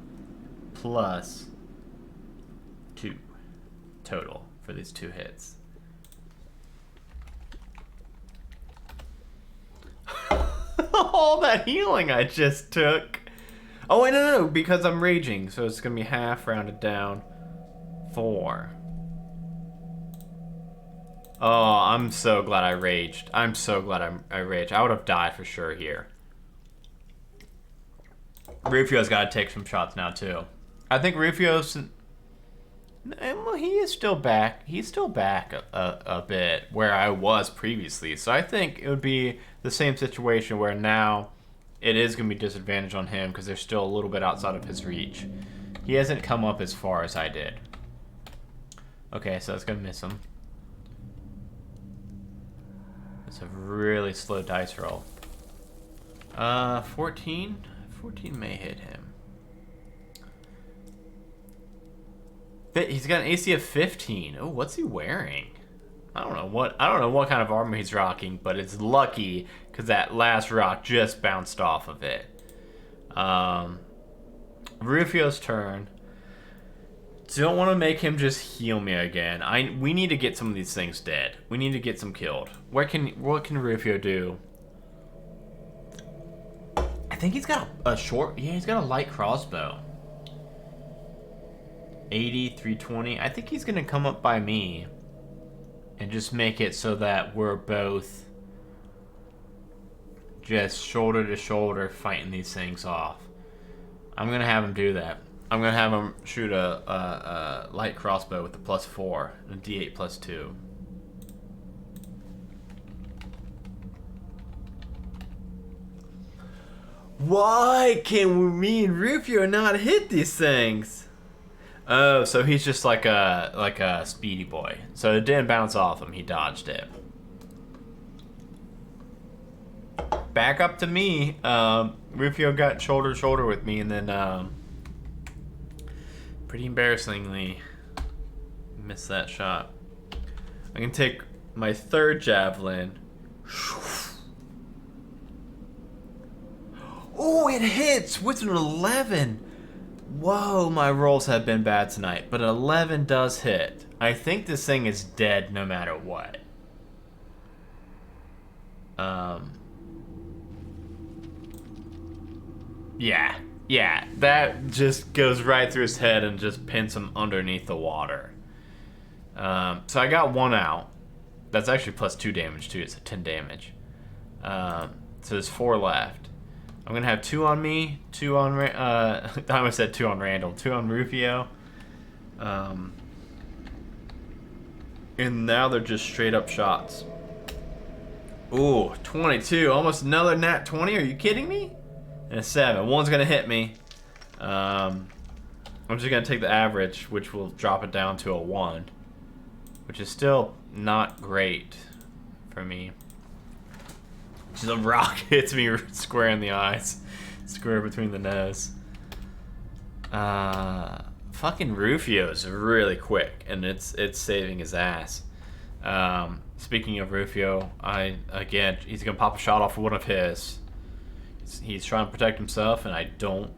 plus 2 total for these 2 hits. All that healing I just took. Oh, wait, no, because I'm raging. So it's going to be half rounded down. 4. Oh, I'm so glad I raged. I'm so glad I raged. I would have died for sure here. Rufio's got to take some shots now, too. I think Rufio's... Well, he is still back. He's still back a bit where I was previously. So I think it would be the same situation where now it is going to be disadvantage on him because they're still a little bit outside of his reach. He hasn't come up as far as I did. Okay, so that's going to miss him. It's a really slow dice roll. 14? 14 may hit him. He's got an AC of 15. Oh, what's he wearing? I don't know what kind of armor he's rocking, but it's lucky because that last rock just bounced off of it. Rufio's turn. Don't want to make him just heal me again. We need to get some of these things dead. We need to get some killed. What can Rufio do? I think he's got a short. Yeah, he's got a light crossbow. 80, 320. I think he's gonna come up by me and just make it so that we're both just shoulder to shoulder fighting these things off. I'm gonna have him do that. I'm gonna have him shoot a light crossbow with a +4 and a D8 +2. Why can me and Rufio not hit these things? Oh, so he's just like a speedy boy. So it didn't bounce off him. He dodged it. Back up to me. Rufio got shoulder to shoulder with me, and then pretty embarrassingly missed that shot. I can take my 3rd javelin. Oh, it hits with an 11. Whoa, my rolls have been bad tonight, but an 11 does hit. I think this thing is dead no matter what. Yeah, that just goes right through his head and just pins him underneath the water. So I got 1 out. That's actually +2 damage too. It's a 10 damage. So there's 4 left. I'm gonna have 2 on me, 2 on I almost said 2 on Randall, 2 on Rufio. Um, and now they're just straight up shots. Ooh, 22. Almost another nat 20. Are you kidding me? And a 7. One's going to hit me. I'm just going to take the average, which will drop it down to a 1. Which is still not great for me. Just a rock hits me square in the eyes. Square between the nose. Fucking Rufio's really quick, and it's saving his ass. Speaking of Rufio, again, he's gonna pop a shot off of one of his. He's trying to protect himself, and I don't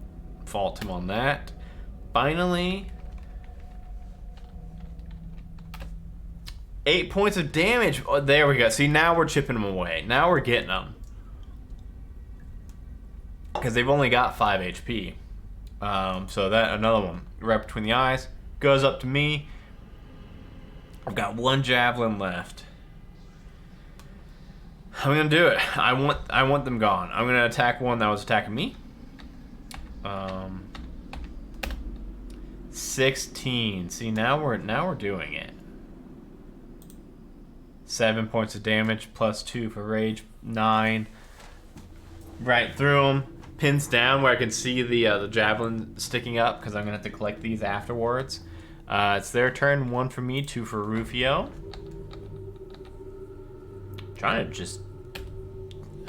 fault him on that. Finally, 8 points of damage. Oh, there we go. See, now we're chipping them away. Now we're getting them. Because they've only got 5 HP. So that, another one. Right between the eyes. Goes up to me. I've got 1 javelin left. I'm going to do it. I want them gone. I'm going to attack one that was attacking me. 16. See, now we're doing it. 7 points of damage, plus 2 for rage, 9. Right through him, pins down where I can see the javelin sticking up because I'm gonna have to collect these afterwards. It's their turn. 1 for me, 2 for Rufio. Trying to just,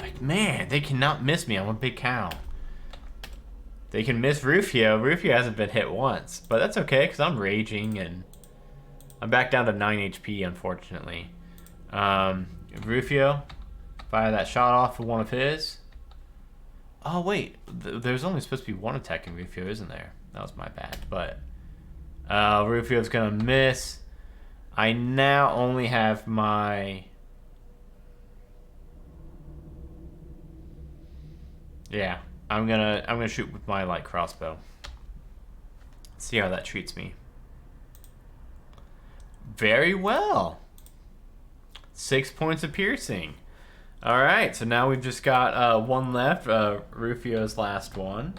like, man, they cannot miss me. I'm a big cow. They can miss Rufio. Rufio hasn't been hit once, but that's okay because I'm raging and I'm back down to 9 HP, unfortunately. Rufio, fire that shot off for one of his. Oh wait, there's only supposed to be 1 attacking Rufio, isn't there? That was my bad. But Rufio's gonna miss. I now only have my I'm gonna shoot with my light crossbow. See how that treats me. Very well. 6 points of piercing. Alright, so now we've just got 1 left. Rufio's last one.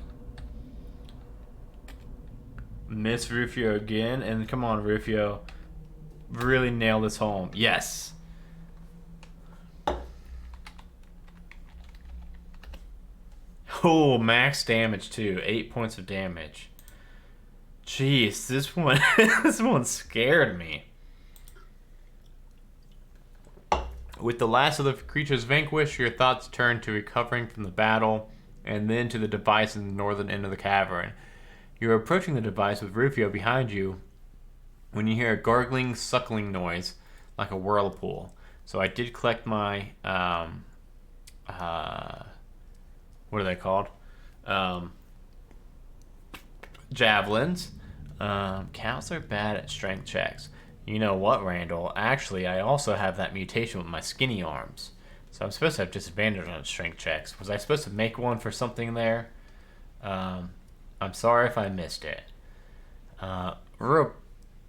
Miss Rufio again. And come on, Rufio. Really nail this home. Yes. Oh, max damage too. 8 points of damage. Jeez, this one this one scared me. With the last of the creatures vanquished, your thoughts turn to recovering from the battle, and then to the device in the northern end of the cavern. You are approaching the device with Rufio behind you when you hear a gargling, suckling noise like a whirlpool. So I did collect my, what are they called? Javelins. Cows are bad at strength checks. You know what, Randall? Actually, I also have that mutation with my skinny arms. So I'm supposed to have disadvantage on strength checks. Was I supposed to make one for something there? I'm sorry if I missed it. Real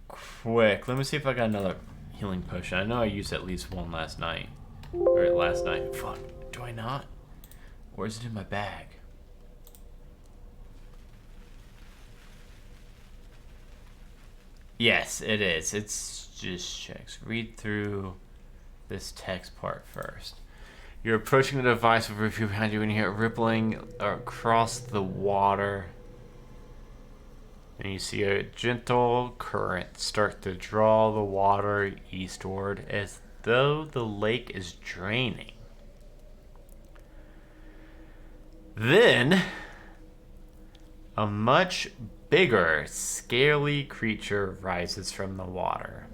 quick, let me see if I got another healing potion. I know I used at least 1 last night. Or last night. Fuck, do I not? Or is it in my bag? Yes, it is. It's just checks. Read through this text part first. You're approaching the device with Rufio behind you and you hear it rippling across the water. And you see a gentle current start to draw the water eastward as though the lake is draining. Then, a much bigger, scaly creature rises from the water.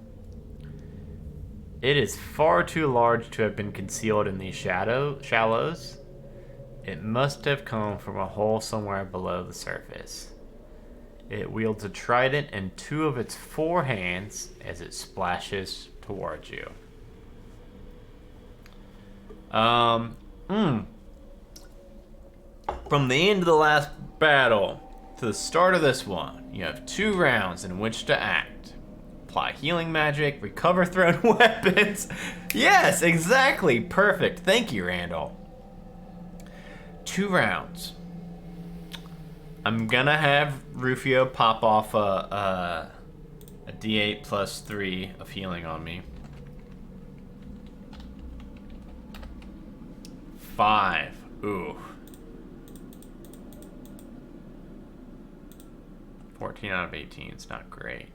It is far too large to have been concealed in these shallows. It must have come from a hole somewhere below the surface. It wields a trident in 2 of its 4 hands as it splashes towards you. From the end of the last battle to the start of this one, you have 2 rounds in which to act. Apply healing magic, recover thrown weapons. Yes, exactly. Perfect. Thank you, Randall. 2 rounds. I'm gonna have Rufio pop off a a D8 plus 3 of healing on me. 5. Ooh. 14 out of 18. It's not great.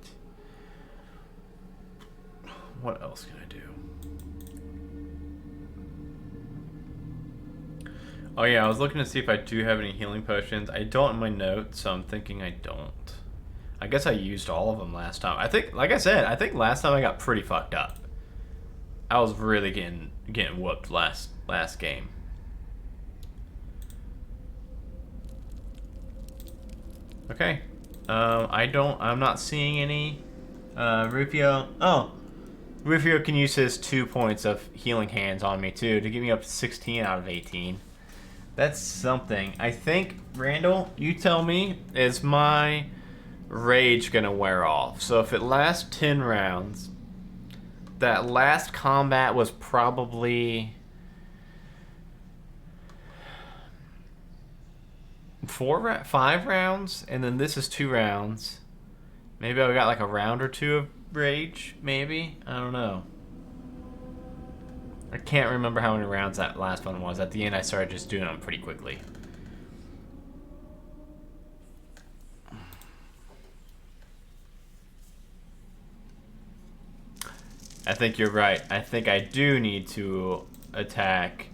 What else can I do? Oh yeah, I was looking to see if I do have any healing potions. I don't in my notes, so I'm thinking I don't. I guess I used all of them last time. I think, like I said, I think last time I got pretty fucked up. I was really getting whooped last game. Okay. I'm not seeing any. Rufio. Oh. Rufio can use his 2 points of healing hands on me too to get me up to 16 out of 18. That's something. I think, Randall, you tell me, is my rage gonna wear off? So if it lasts 10 rounds, that last combat was probably 5 rounds, and then this is 2 rounds. Maybe I got like a round or 2 of rage, maybe? I don't know. I can't remember how many rounds that last one was. At the end, I started just doing them pretty quickly. I think you're right. I think I do need to attack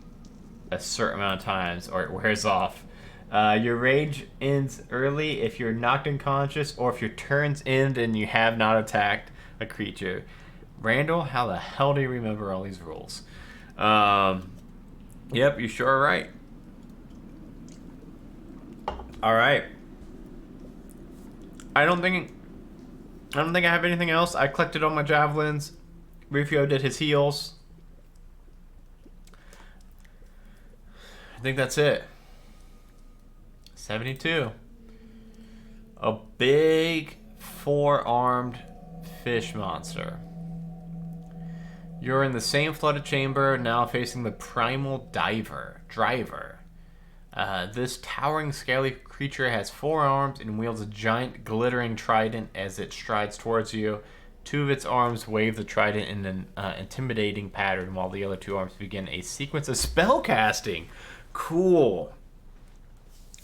a certain amount of times or it wears off. Your rage ends early if you're knocked unconscious or if your turns end and you have not attacked a creature. Randall, how the hell do you remember all these rules? Yep, you sure are right. Alright. I don't think I have anything else. I collected all my javelins. Rufio did his heals. I think that's it. 72. A big 4-armed fish monster. You're in the same flooded chamber, now facing the primal driver. This towering, scaly creature has 4 arms and wields a giant, glittering trident as it strides towards you. 2 of its arms wave the trident in an intimidating pattern, while the other 2 arms begin a sequence of spell casting. Cool.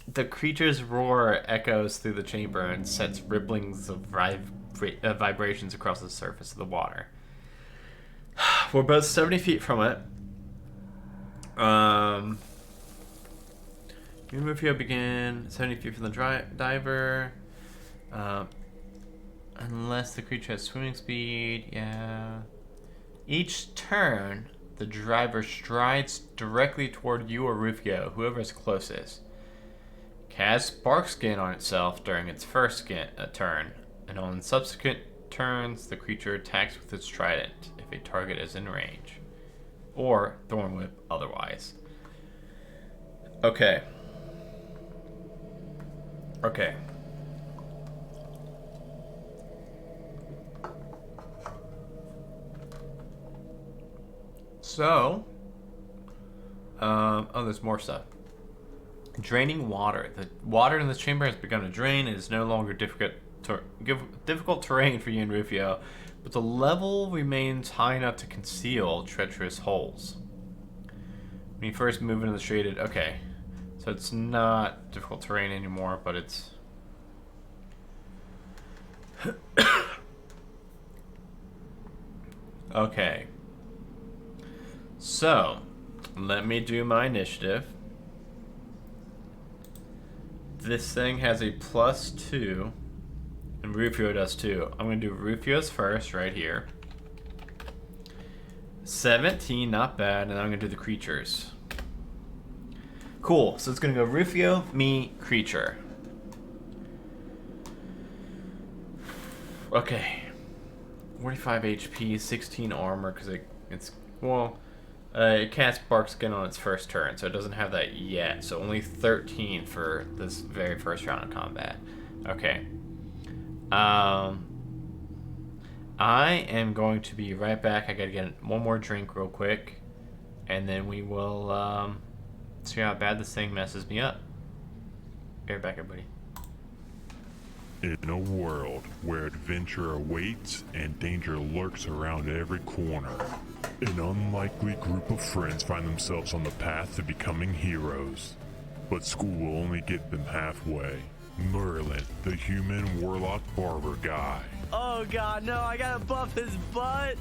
The creature's roar echoes through the chamber and sets ripplings of vibrations across the surface of the water. We're both 70 feet from it. You move here, begin 70 feet from the diver. Unless the creature has swimming speed, yeah. Each turn, the driver strides directly toward you or Rufio, whoever is closest. Casts Spark Skin on itself during its first turn, and on subsequent turns, the creature attacks with its trident if a target is in range, or Thorn Whip otherwise. Okay. So, there's more stuff. Draining water. The water in this chamber has begun to drain. It is no longer difficult terrain for you and Rufio, but the level remains high enough to conceal treacherous holes. When you first move into the shaded... Okay, so it's not difficult terrain anymore, but it's... Okay. So, let me do my initiative. This thing has a +2, and Rufio does too. I'm going to do Rufio's first, right here. 17, not bad, and I'm going to do the creatures. Cool, so it's going to go Rufio, me, creature. Okay. 45 HP, 16 armor, because it casts Spark Skin on its first turn, so it doesn't have that yet. So only 13 for this very first round of combat. Okay. I am going to be right back. I gotta get one more drink real quick, and then we will see how bad this thing messes me up. Be right back, everybody. In a world where adventure awaits and danger lurks around every corner, an unlikely group of friends find themselves on the path to becoming heroes. But school will only get them halfway. Merlin, the human warlock barber guy. Oh god, no, I gotta buff his butt!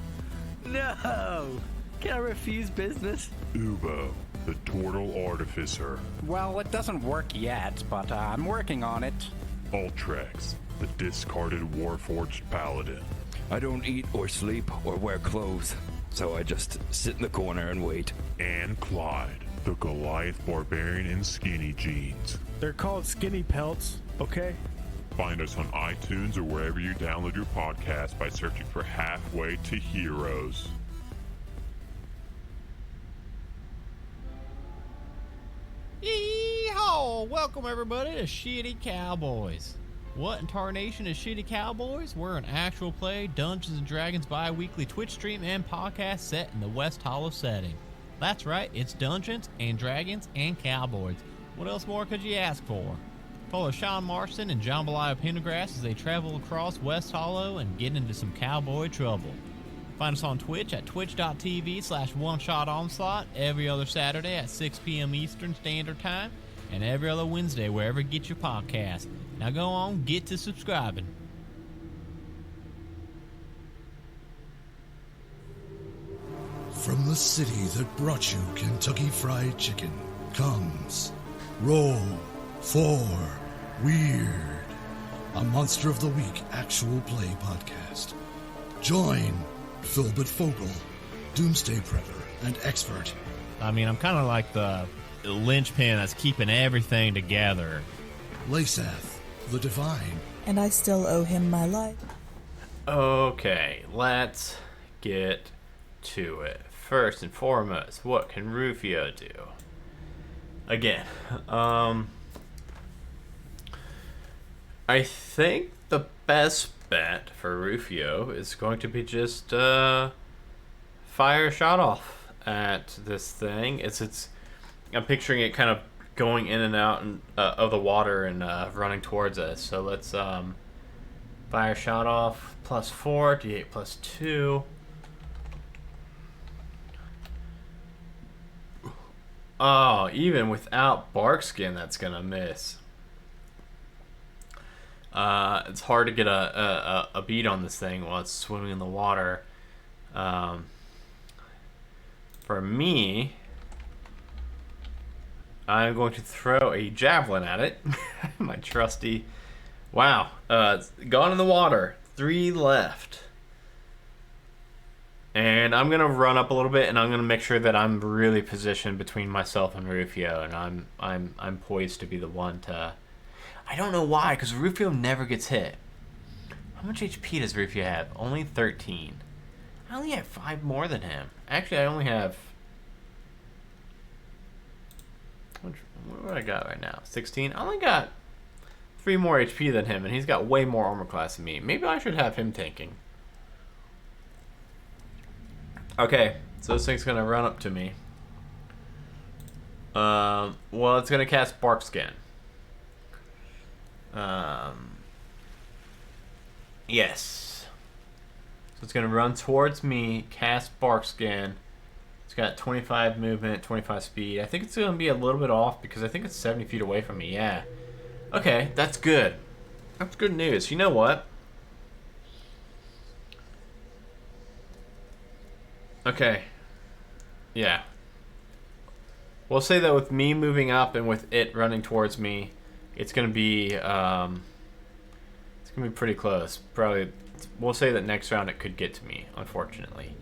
No! Can I refuse business? Ubo, the turtle artificer. Well, it doesn't work yet, but I'm working on it. Ultrex, the discarded warforged paladin. I don't eat or sleep or wear clothes, so I just sit in the corner and wait. And Clyde, the Goliath barbarian in skinny jeans. They're called skinny pelts, okay? Find us on iTunes or wherever you download your podcast by searching for Halfway to Heroes. Yeehaw! Welcome everybody to Shitty Cowboys. What in tarnation is Shitty Cowboys? We're an actual play Dungeons & Dragons bi-weekly Twitch stream and podcast set in the West Hollow setting. That's right, it's Dungeons and Dragons and Cowboys. What else more could you ask for? Follow Sean Marston and Jambalaya Pendergrass as they travel across West Hollow and get into some cowboy trouble. Find us on Twitch at twitch.tv/OneShotOnslaught every other Saturday at 6 p.m. Eastern Standard Time and every other Wednesday wherever you get your podcast. Now go on, get to subscribing. From the city that brought you Kentucky Fried Chicken comes Roll for Weird, a Monster of the Week actual play podcast. Join Philbert Fogel, Doomsday Prepper, and Expert. I mean, I'm kind of like the linchpin that's keeping everything together. Lasath, the Divine. And I still owe him my life. Okay, let's get to it. First and foremost, what can Rufio do? Again, I think the best bet for Rufio is going to be just fire a shot off at this thing. I'm picturing it kind of going in and out of the water and running towards us. So let's fire a shot off. +4, d8 +2. Oh, even without Barkskin, that's gonna miss. It's hard to get a beat on this thing while it's swimming in the water. For me, I'm going to throw a javelin at it. My trusty. Wow. It's gone in the water. 3 left. And I'm gonna run up a little bit, and I'm gonna make sure that I'm really positioned between myself and Rufio, and I'm poised to be the one to. I don't know why, because Rufio never gets hit. How much HP does Rufio have? Only 13. I only have 5 more than him. Actually, I only have. What do I got right now? 16. I only got 3 more HP than him, and he's got way more armor class than me. Maybe I should have him tanking. Okay, so this thing's gonna run up to me. Well, it's gonna cast Barkskin. Yes. So it's gonna run towards me, cast Barkskin. It's got 25 movement, 25 speed. I think it's gonna be a little bit off because I think it's 70 feet away from me. Yeah. Okay, that's good. That's good news. You know what? Okay. Yeah. We'll say that with me moving up and with it running towards me, it's gonna be pretty close. Probably, we'll say that next round it could get to me, unfortunately.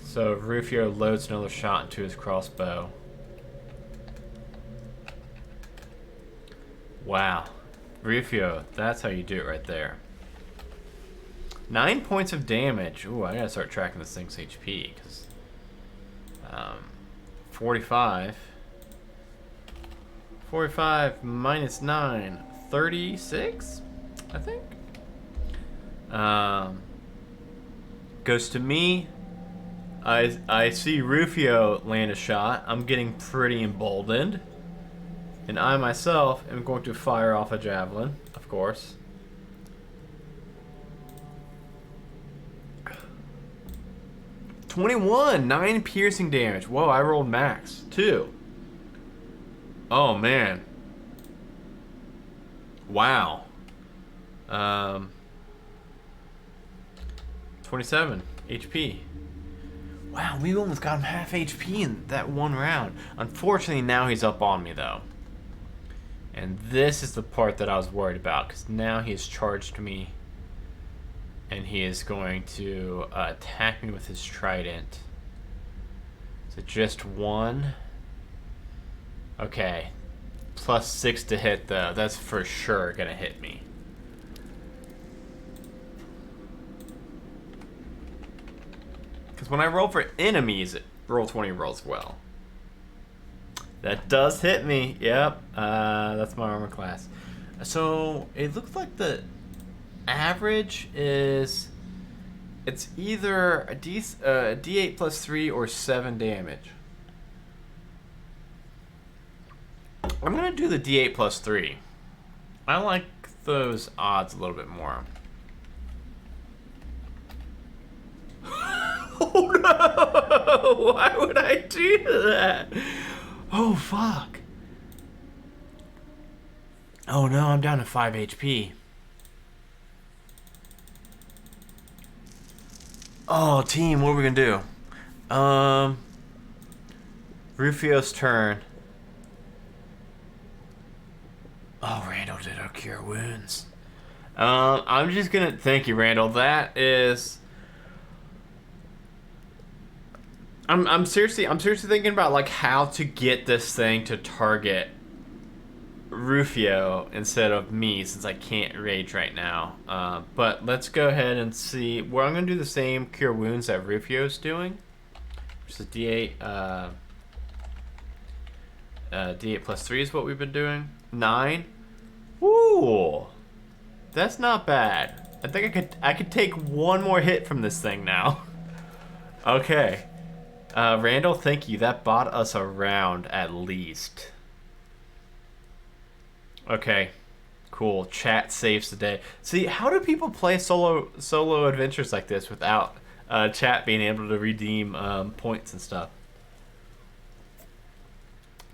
So Rufio loads another shot into his crossbow. Wow. Rufio, that's how you do it right there. 9 points of damage. Ooh, I gotta start tracking this thing's HP, because 45 minus 9, 36, I think. Goes to me. I see Rufio land a shot. I'm getting pretty emboldened. And I myself am going to fire off a javelin, of course. $21, 9 piercing damage. Whoa, I rolled max, too. Oh, man. Wow. 27 HP. Wow, we almost got him half HP in that one round. Unfortunately, now he's up on me, though. And this is the part that I was worried about, because now he has charged me. And he is going to attack me with his trident. So just 1. Okay. +6 to hit, though. That's for sure going to hit me. Because when I roll for enemies, Roll20 rolls well. That does hit me. Yep. That's my armor class. So it looks like the average is... It's either a D8 +3 or 7 damage. I'm going to do the D8 +3. I like those odds a little bit more. Oh no! Why would I do that? Oh fuck. Oh no, I'm down to 5 HP. Oh, team, what are we gonna do? Rufio's turn. Oh, Randall did our cure wounds. I'm just gonna thank you, Randall. That is. I'm seriously thinking about like how to get this thing to target Rufio instead of me, since I can't rage right now. But let's go ahead and see. Well, I'm gonna do the same cure wounds that Rufio's doing, which is D8. D8 +3 is what we've been doing. 9. Ooh, that's not bad. I think I could take one more hit from this thing now. Okay. Randall, thank you. That bought us a round at least. Okay, cool. Chat saves the day. See, how do people play solo adventures like this without chat being able to redeem points and stuff?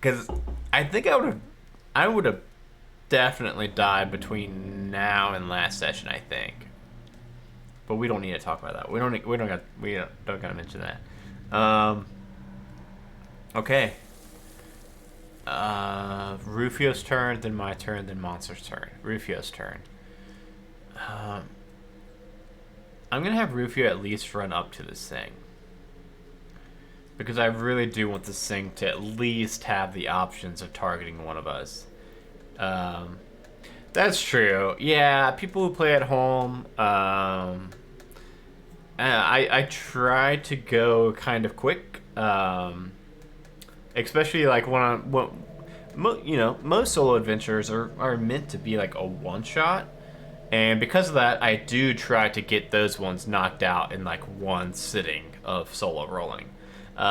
Because I think I would have definitely died between now and last session, I think. But we don't need to talk about that. We don't gotta mention that. Okay. Rufio's turn, then my turn, then Monster's turn. Rufio's turn. I'm gonna have Rufio at least run up to this thing, because I really do want this thing to at least have the options of targeting one of us. That's true. Yeah, people who play at home, I try to go kind of quick, especially like most solo adventures are meant to be like a one-shot, and because of that, I do try to get those ones knocked out in like one sitting of solo rolling.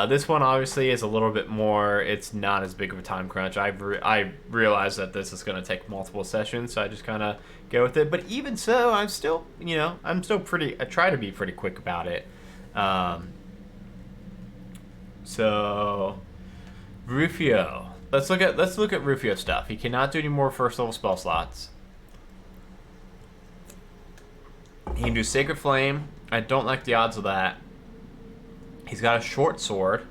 This one obviously is a little bit more. It's not as big of a time crunch. I realize that this is going to take multiple sessions, so I just kind of go with it. But even so, I try to be pretty quick about it. So Rufio, let's look at Rufio stuff. He cannot do any more first level spell slots. He can do Sacred Flame. I don't like the odds of that. He's got a short sword,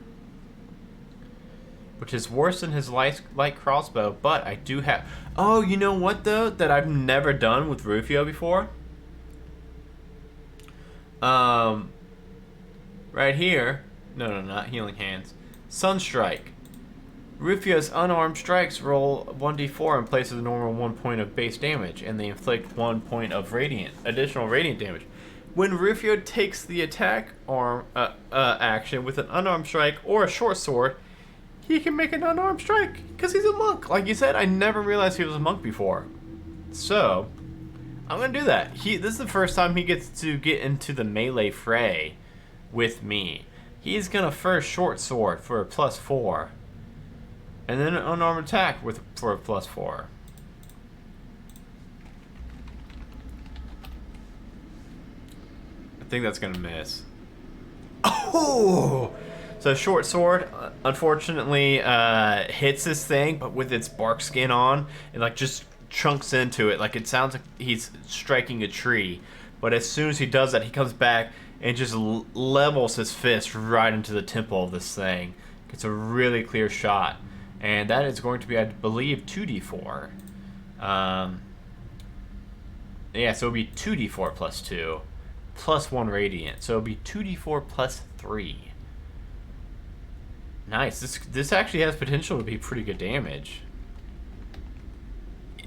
which is worse than his light crossbow, but I do have... Oh, you know what, though, that I've never done with Rufio before? Right here... No, not Healing Hands. Sunstrike. Rufio's unarmed strikes roll 1d4 in place of the normal 1 point of base damage, and they inflict 1 point of additional radiant damage. When Rufio takes the attack arm action with an unarmed strike or a short sword, he can make an unarmed strike because he's a monk. Like you said, I never realized he was a monk before. So, I'm going to do that. This is the first time he gets to get into the melee fray with me. He's going to first short sword for a +4. And then an unarmed attack for a +4. I think that's gonna miss. Oh! So short sword, unfortunately, hits this thing, but with its bark skin on, it like just chunks into it. Like it sounds like he's striking a tree, but as soon as he does that, he comes back and just levels his fist right into the temple of this thing. It's a really clear shot, and that is going to be, I believe, 2d4. Yeah, so it'll be 2d4 plus 2, plus 1 radiant. So it'll be 2d4 plus 3. Nice. This actually has potential to be pretty good damage.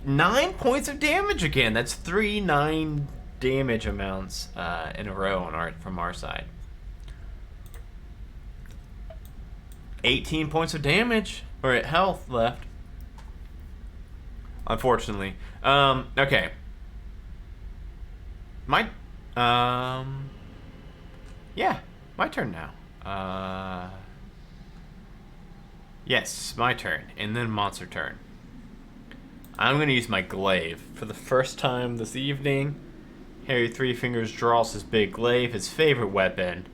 9 points of damage again. That's 3 9 damage amounts in a row on from our side. 18 points of damage or health left. Unfortunately. Okay. Yeah, my turn now. Yes, my turn, and then monster turn. I'm gonna use my glaive for the first time this evening. Harry Three Fingers draws his big glaive, his favorite weapon.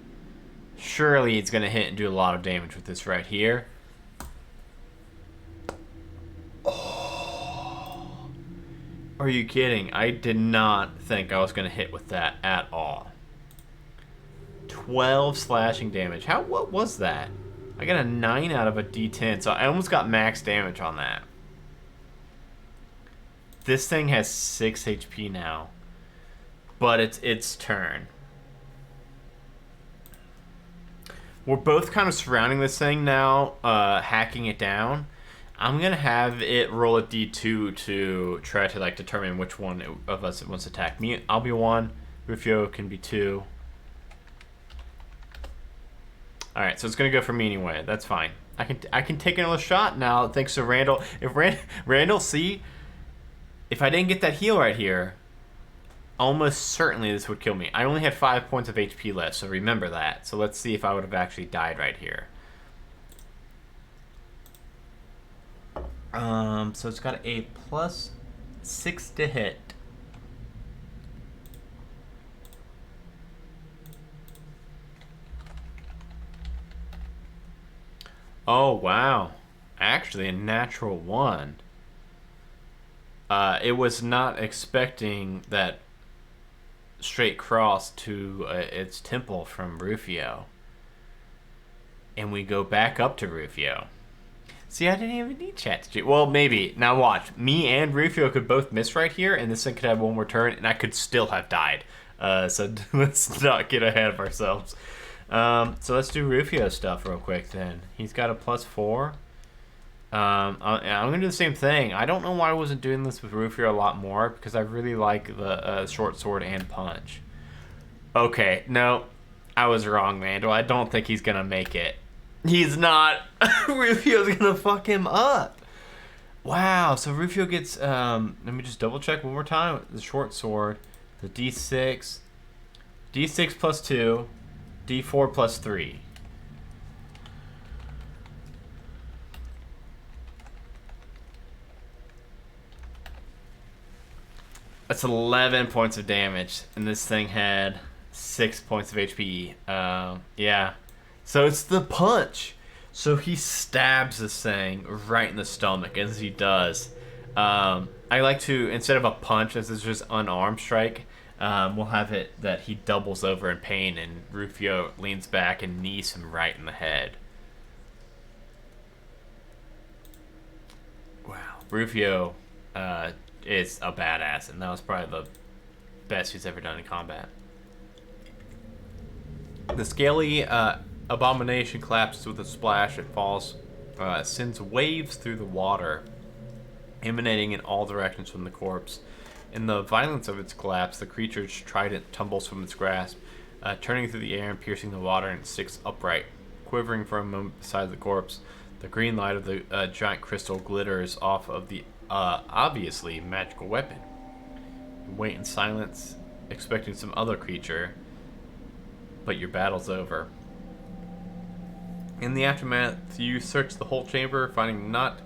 Surely he's gonna hit and do a lot of damage with this right here. Oh, are you kidding? I did not think I was gonna hit with that at all. 12 slashing damage. What was that? I got a 9 out of a D10, so I almost got max damage on that. This thing has 6 HP now, but it's its turn. We're both kind of surrounding this thing now, hacking it down. I'm gonna have it roll a D2 to try to like determine which one of us it wants to attack. Me, I'll be 1. Rufio can be 2. All right, so it's gonna go for me anyway. That's fine. I can take another shot now thanks to Randall. If Randall, see, if I didn't get that heal right here, almost certainly this would kill me. I only had 5 points of HP left, so remember that. So let's see if I would have actually died right here. So it's got a +6 to hit. Oh, wow. Actually, a natural 1. It was not expecting that straight cross to its temple from Rufio. And we go back up to Rufio. See, I didn't even need chat to do. Well, maybe. Now watch. Me and Rufio could both miss right here, and this thing could have one more turn, and I could still have died. So let's not get ahead of ourselves. So let's do Rufio stuff real quick then. He's got a +4. I'm gonna do the same thing. I don't know why I wasn't doing this with Rufio a lot more, because I really like the short sword and punch. Okay, no, I was wrong, Mandel. I don't think he's gonna make it. He's not. Rufio's gonna fuck him up. Wow, so Rufio gets, let me just double check one more time. The short sword, the D6 plus 2, D4 plus 3. That's 11 points of damage, and this thing had 6 points of HP. Yeah. So it's the punch. So he stabs this thing right in the stomach, as he does. I like to, instead of a punch, as it's just unarmed strike, we'll have it that he doubles over in pain, and Rufio leans back and knees him right in the head. Wow. Rufio is a badass, and that was probably the best he's ever done in combat. The scaly abomination collapses with a splash. It falls, sends waves through the water, emanating in all directions from the corpse. In the violence of its collapse, the creature's trident tumbles from its grasp, turning through the air and piercing the water, and sticks upright. Quivering for a moment beside the corpse, the green light of the giant crystal glitters off of the obviously magical weapon. You wait in silence, expecting some other creature, but your battle's over. In the aftermath, you search the whole chamber, finding not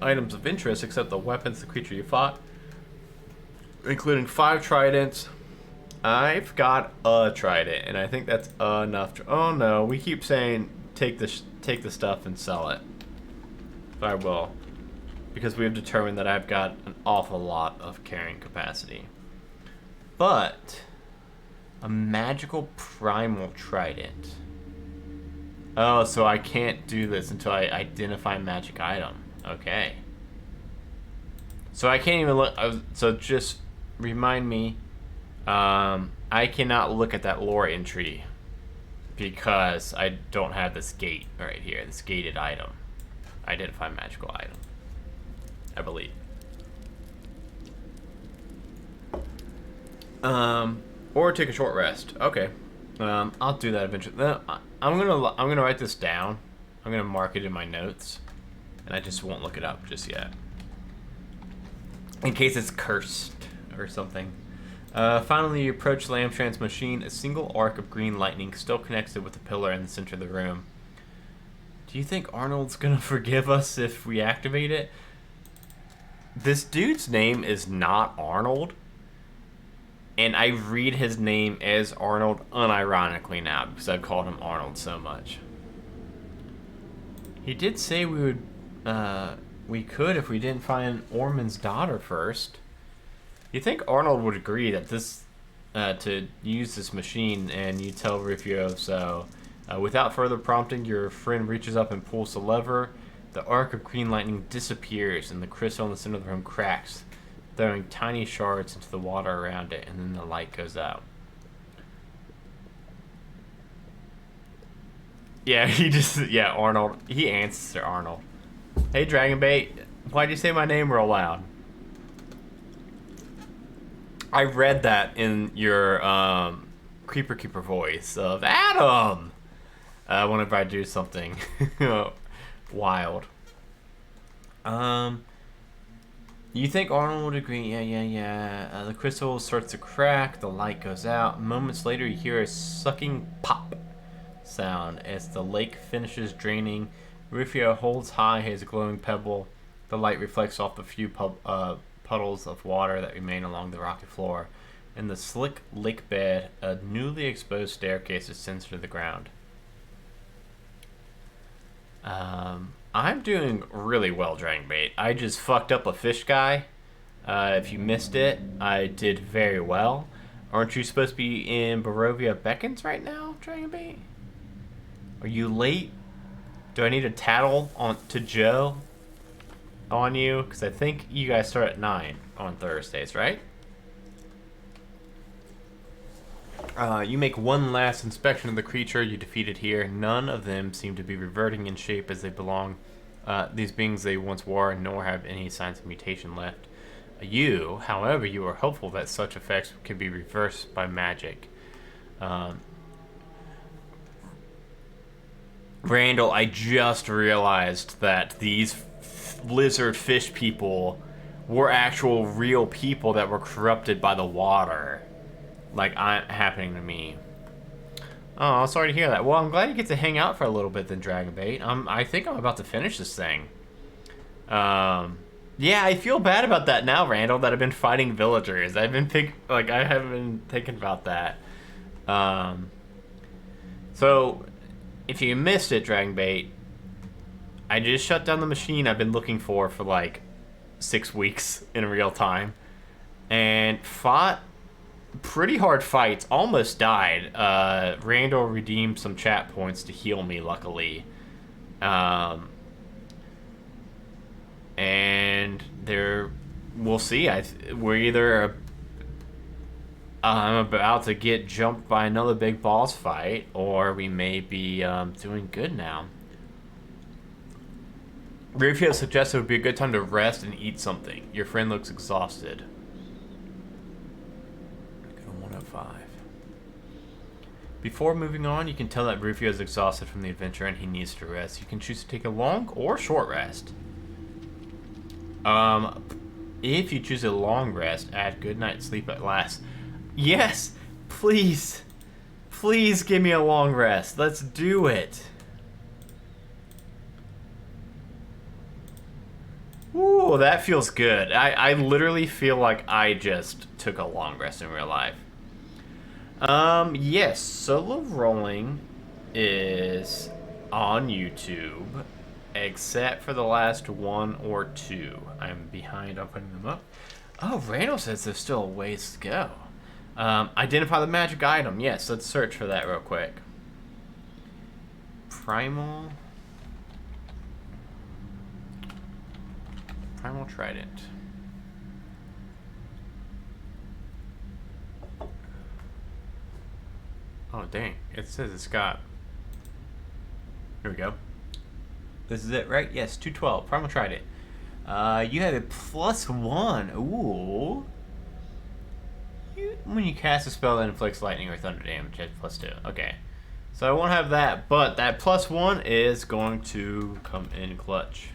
items of interest except the weapons the creature you fought, including 5 tridents. I've got a trident, and I think that's enough. Oh no, we keep saying take the stuff and sell it. I will, because we have determined that I've got an awful lot of carrying capacity. But a magical primal trident. Oh, so I can't do this until I identify magic item. Okay. So I can't even look. So just remind me. I cannot look at that lore entry because I don't have this gate right here. This gated item. Identify magical item. I believe. Or take a short rest. Okay. I'll do that eventually. I'm gonna write this down. I'm gonna mark it in my notes, and I just won't look it up just yet, in case it's cursed or something. Finally, you approach Lamshran's machine. A single arc of green lightning still connects it with the pillar in the center of the room. Do you think Arnold's gonna forgive us if we activate it? This dude's name is not Arnold. And I read his name as Arnold unironically now because I've called him Arnold so much. He did say we could if we didn't find Ormond's daughter first. You think Arnold would agree that this, to use this machine, and you tell Rufio so. Without further prompting, your friend reaches up and pulls the lever. The arc of green lightning disappears and the crystal in the center of the room cracks, throwing tiny shards into the water around it, and then the light goes out. Yeah, Arnold. He answers to Arnold. Hey, Dragonbait, why'd you say my name real loud? I read that in your Creeper Keeper voice of Adam whenever I do something wild. You think Arnold would agree? Yeah. The crystal starts to crack, the light goes out. Moments later, you hear a sucking pop sound as the lake finishes draining. Rufio holds high his glowing pebble. The light reflects off the few puddles of water that remain along the rocky floor. In the slick lake bed, a newly exposed staircase ascends to the ground. I'm doing really well, Dragonbait. I just fucked up a fish guy. If you missed it, I did very well. Aren't you supposed to be in Barovia Beckons right now, Dragonbait? Are you late? Do I need to tattle to Joe on you? Because I think you guys start at 9 on Thursdays, right? You make one last inspection of the creature you defeated here. None of them seem to be reverting in shape as they belong. These beings they once were, nor have any signs of mutation left. However, you are hopeful that such effects can be reversed by magic. Randall, I just realized that these lizard fish people were actual real people that were corrupted by the water. Like, happening to me. Oh, sorry to hear that. Well, I'm glad you get to hang out for a little bit then, Dragonbait. I think I'm about to finish this thing. Yeah, I feel bad about that now, Randall, that I've been fighting villagers. I haven't been thinking about that. So, if you missed it, Dragonbait, I just shut down the machine I've been looking for like 6 weeks in real time. And fought pretty hard fights, almost died. Randall redeemed some chat points to heal me, luckily. And we'll see. We're either I'm about to get jumped by another big boss fight, or we may be doing good now. Rufio suggests it would be a good time to rest and eat something. Your friend looks exhausted. 105. Before moving on, you can tell that Rufio is exhausted from the adventure and he needs to rest. You can choose to take a long or short rest. If you choose a long rest, add good night's sleep at last. Yes, please. Please give me a long rest. Let's do it. Ooh, that feels good. I literally feel like I just took a long rest in real life. Yes, solo rolling is on YouTube, except for the last 1 or 2. I'm behind on putting them up. Oh, Randall says there's still a ways to go. Identify the magic item. Yes, let's search for that real quick. Primal Trident. Oh, dang. It says it's got... Here we go. This is it, right? Yes, 212. Primal Trident. You have a +1. Ooh. When you cast a spell that inflicts lightning or thunder damage, it's +2. Okay. So I won't have that, but that +1 is going to come in clutch.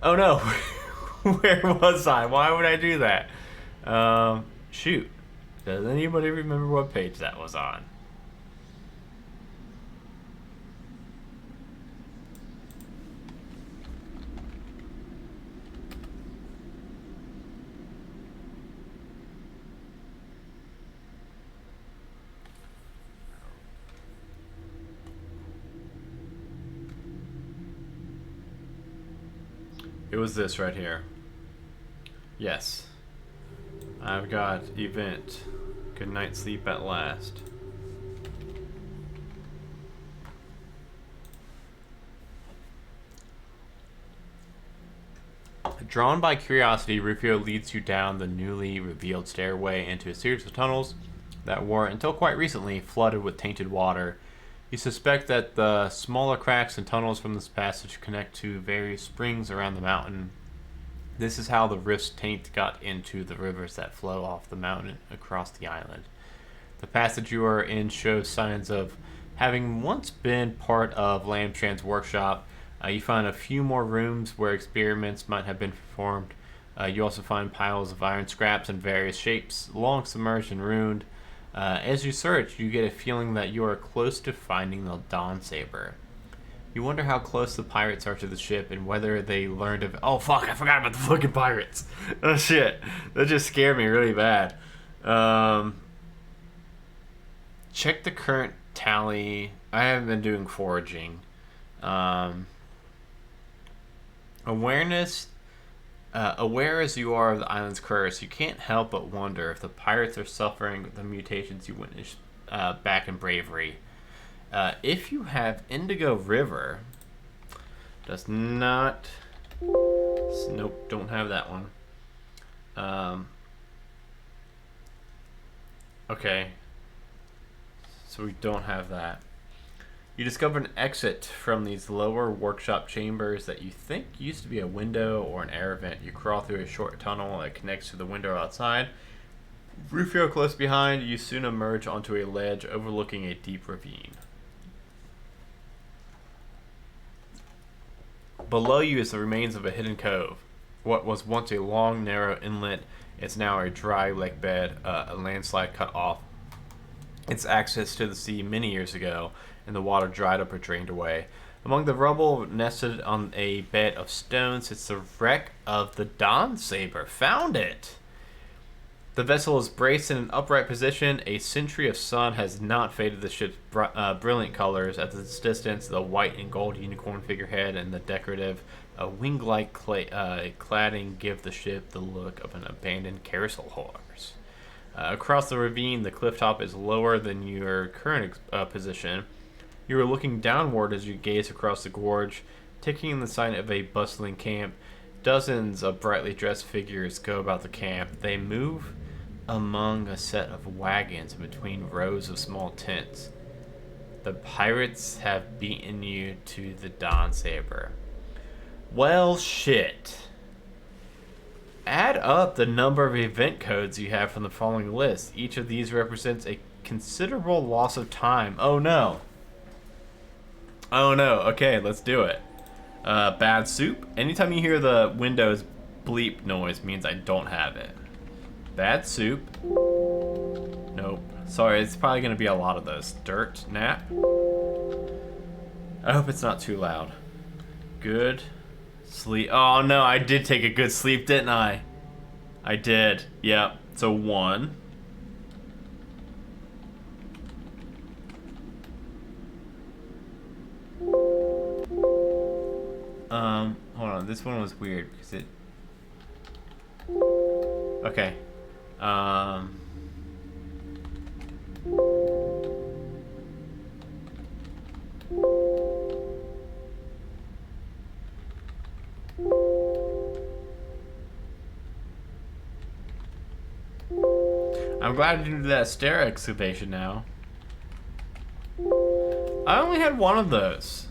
Oh no. Where was I? Why would I do that? Shoot. Does anybody remember what page that was on? It was this right here. Yes. I've got event. Good night's sleep at last. Drawn by curiosity, Rufio leads you down the newly revealed stairway into a series of tunnels that were, until quite recently, flooded with tainted water. You suspect that the smaller cracks and tunnels from this passage connect to various springs around the mountain. This is how the rift's taint got into the rivers that flow off the mountain across the island. The passage you are in shows signs of having once been part of Lamtran's workshop. You find a few more rooms where experiments might have been performed. You also find piles of iron scraps in various shapes, long submerged and ruined. As you search, you get a feeling that you are close to finding the Dawn Saber. You wonder how close the pirates are to the ship and whether they learned of... Oh, fuck, I forgot about the fucking pirates. Oh, shit. That just scared me really bad. Check the current tally. I haven't been doing foraging. Awareness... aware as you are of the island's curse, you can't help but wonder if the pirates are suffering the mutations you witnessed back in Bravery. If you have Indigo River, does not... Nope, don't have that one. Okay. So we don't have that. You discover an exit from these lower workshop chambers that you think used to be a window or an air vent. You crawl through a short tunnel that connects to the window outside. Rufio close behind, you soon emerge onto a ledge overlooking a deep ravine. Below you is the remains of a hidden cove. What was once a long, narrow inlet is now a dry lake bed, a landslide cut off its access to the sea many years ago, and the water dried up or drained away. Among the rubble, nested on a bed of stone, sits the wreck of the Dawn Saber. Found it! The vessel is braced in an upright position. A century of sun has not faded the ship's brilliant colors. At this distance, the white and gold unicorn figurehead and the decorative wing-like cladding give the ship the look of an abandoned carousel horse. Across the ravine, the cliff top is lower than your current position. You are looking downward as you gaze across the gorge, taking in the sight of a bustling camp. Dozens of brightly dressed figures go about the camp. They move among a set of wagons between rows of small tents. The pirates have beaten you to the Dawn Saber. Well, shit. Add up the number of event codes you have from the following list. Each of these represents a considerable loss of time. Oh no. Oh no. Okay, let's do it. Bad soup. Anytime you hear the Windows bleep noise means I don't have it. Bad soup. Nope. Sorry, it's probably going to be a lot of those. Dirt nap. I hope it's not too loud. Good sleep. Oh no, I did take a good sleep, didn't I? I did. Yep. So 1. Hold on. This one was weird because it. Okay. I'm glad I didn't do that stair excavation now. I only had one of those.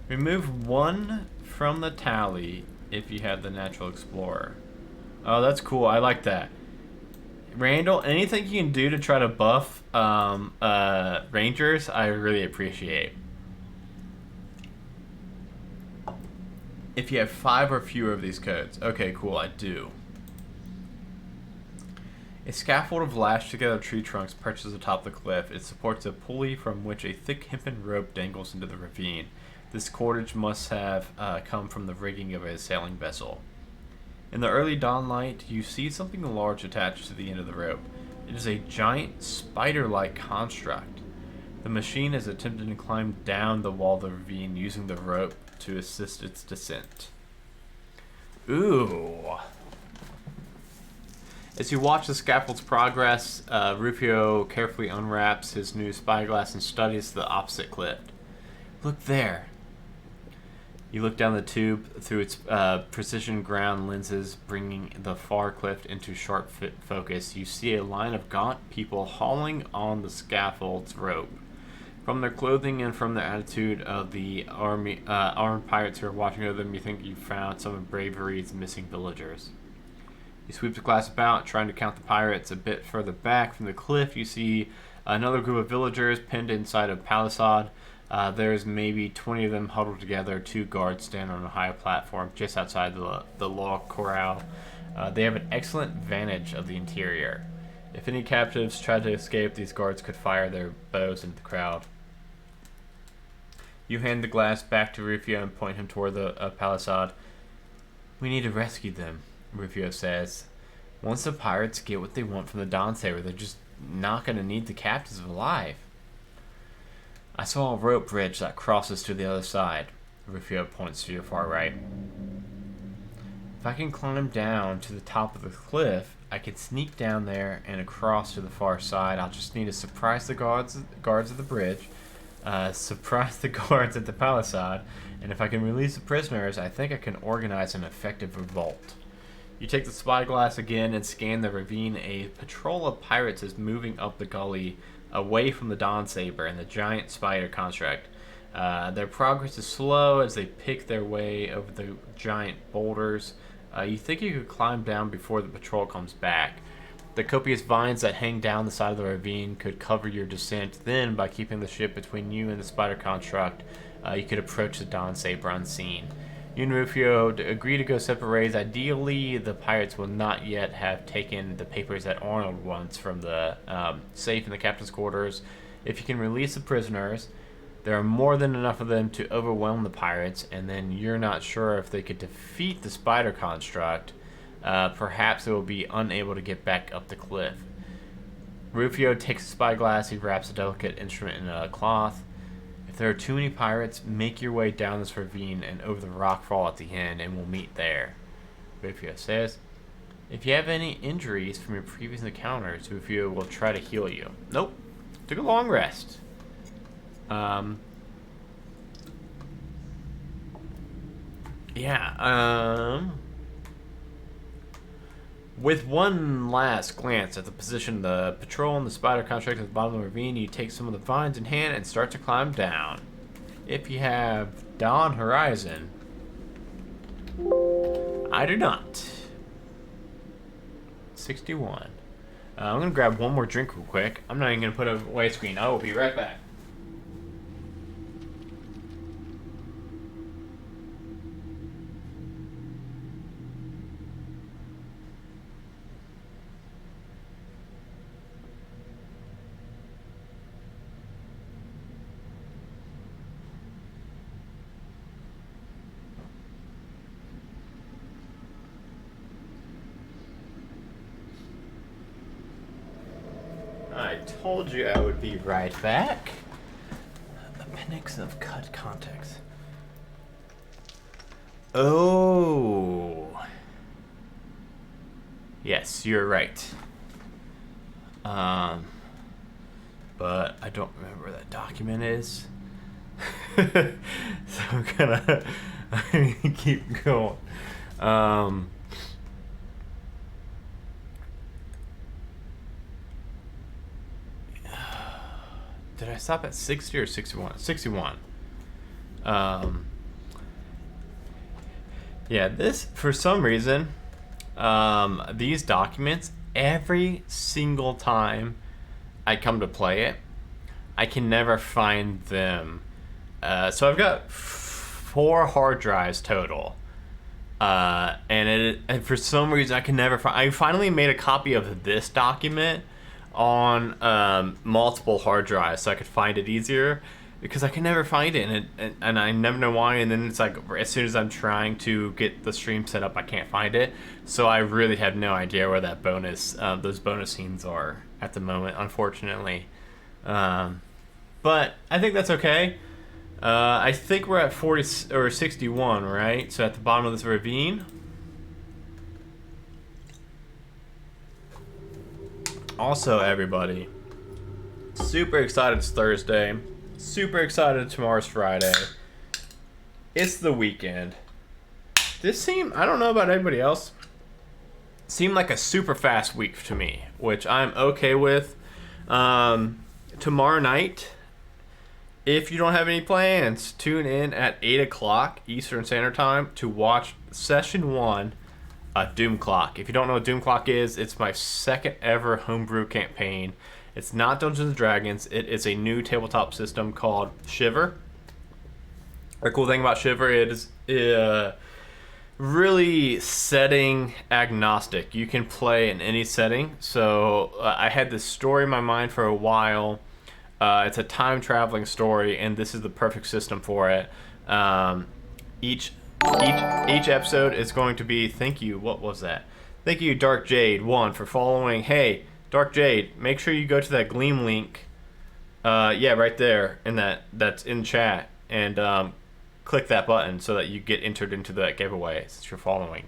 Remove 1 from the tally if you have the Natural Explorer. Oh, that's cool. I like that. Randall, anything you can do to try to buff Rangers, I really appreciate. If you have 5 or fewer of these codes. Okay, cool, I do. A scaffold of lashed together tree trunks perches atop the cliff. It supports a pulley from which a thick hempen rope dangles into the ravine. This cordage must have come from the rigging of a sailing vessel. In the early dawn light, you see something large attached to the end of the rope. It is a giant spider-like construct. The machine is attempting to climb down the wall of the ravine using the rope to assist its descent. Ooh. As you watch the scaffold's progress, Rufio carefully unwraps his new spyglass and studies the opposite cliff. Look there. You look down the tube through its precision ground lenses, bringing the far cliff into sharp focus. You see a line of gaunt people hauling on the scaffold's rope. From their clothing and from the attitude of the armed pirates who are watching over them, you think you've found some of Bravery's missing villagers. You sweep the glass about, trying to count the pirates. A bit further back from the cliff, you see another group of villagers pinned inside a palisade. There's maybe 20 of them huddled together. 2 guards stand on a high platform just outside the log corral. They have an excellent vantage of the interior. If any captives try to escape, these guards could fire their bows into the crowd. You hand the glass back to Rufio and point him toward the palisade. We need to rescue them, Rufio says. Once the pirates get what they want from the Dawn Saber, they're just not going to need the captives alive. I saw a rope bridge that crosses to the other side. Rufio points to your far right. If I can climb down to the top of the cliff, I can sneak down there and across to the far side. I'll just need to surprise the guards at the bridge, surprise the guards at the palisade, and if I can release the prisoners, I think I can organize an effective revolt. You take the spyglass again and scan the ravine. A patrol of pirates is moving up the gully away from the Dawn Saber and the giant spider construct. Their progress is slow as they pick their way over the giant boulders. You think you could climb down before the patrol comes back. The copious vines that hang down the side of the ravine could cover your descent. Then, by keeping the ship between you and the spider construct, you could approach the Dawn Saber unseen. You and Rufio agree to go separate ways. Ideally, the pirates will not yet have taken the papers that Arnold wants from the safe in the captain's quarters. If you can release the prisoners, there are more than enough of them to overwhelm the pirates, and then you're not sure if they could defeat the spider construct. Perhaps they will be unable to get back up the cliff. Rufio takes a spyglass. He wraps a delicate instrument in a cloth. If there are too many pirates, make your way down this ravine and over the rockfall at the end, and we'll meet there. Rufio says, if you have any injuries from your previous encounters, Rufio will try to heal you. Nope. Took a long rest. With one last glance at the position of the patrol and the spider construct at the bottom of the ravine, you take some of the vines in hand and start to climb down. If you have Dawn Horizon, I do not. 61. I'm going to grab one more drink real quick. I'm not even going to put a white screen. I will be right back. told you I would be right back. Appendix of cut context. Oh. Yes, you're right. But I don't remember where that document is. So I'm gonna keep going. Did I stop at 60 or 61? 61. Yeah, this, for some reason, these documents, every single time I come to play it, I can never find them. So I've got 4 hard drives total. And for some reason I can never find. I finally made a copy of this document on multiple hard drives so I could find it easier, because I can never find it, and I never know why. And then it's like, as soon as I'm trying to get the stream set up, I can't find it. So I really have no idea where that those bonus scenes are at the moment, unfortunately. But I think that's okay. I think we're at 40 or 61, right? So at the bottom of this ravine. Also, everybody, super excited it's Thursday. Super excited tomorrow's Friday. It's the weekend. This seemed, I don't know about anybody else, seemed like a super fast week to me, which I'm okay with. Tomorrow night, if you don't have any plans, tune in at 8 o'clock Eastern Standard Time to watch Session 1 Doom Clock. If you don't know what Doom Clock is, it's my second ever homebrew campaign. It's not Dungeons and Dragons. It is a new tabletop system called Shiver. The cool thing about Shiver is really setting agnostic. You can play in any setting. So I had this story in my mind for a while. It's a time traveling story, and this is the perfect system for it. Each episode is going to be, thank you, what was that? Thank you, Dark Jade 1, for following. Hey, Dark Jade, make sure you go to that Gleam link. Yeah, right there, in that's in chat, and click that button so that you get entered into that giveaway since you're following.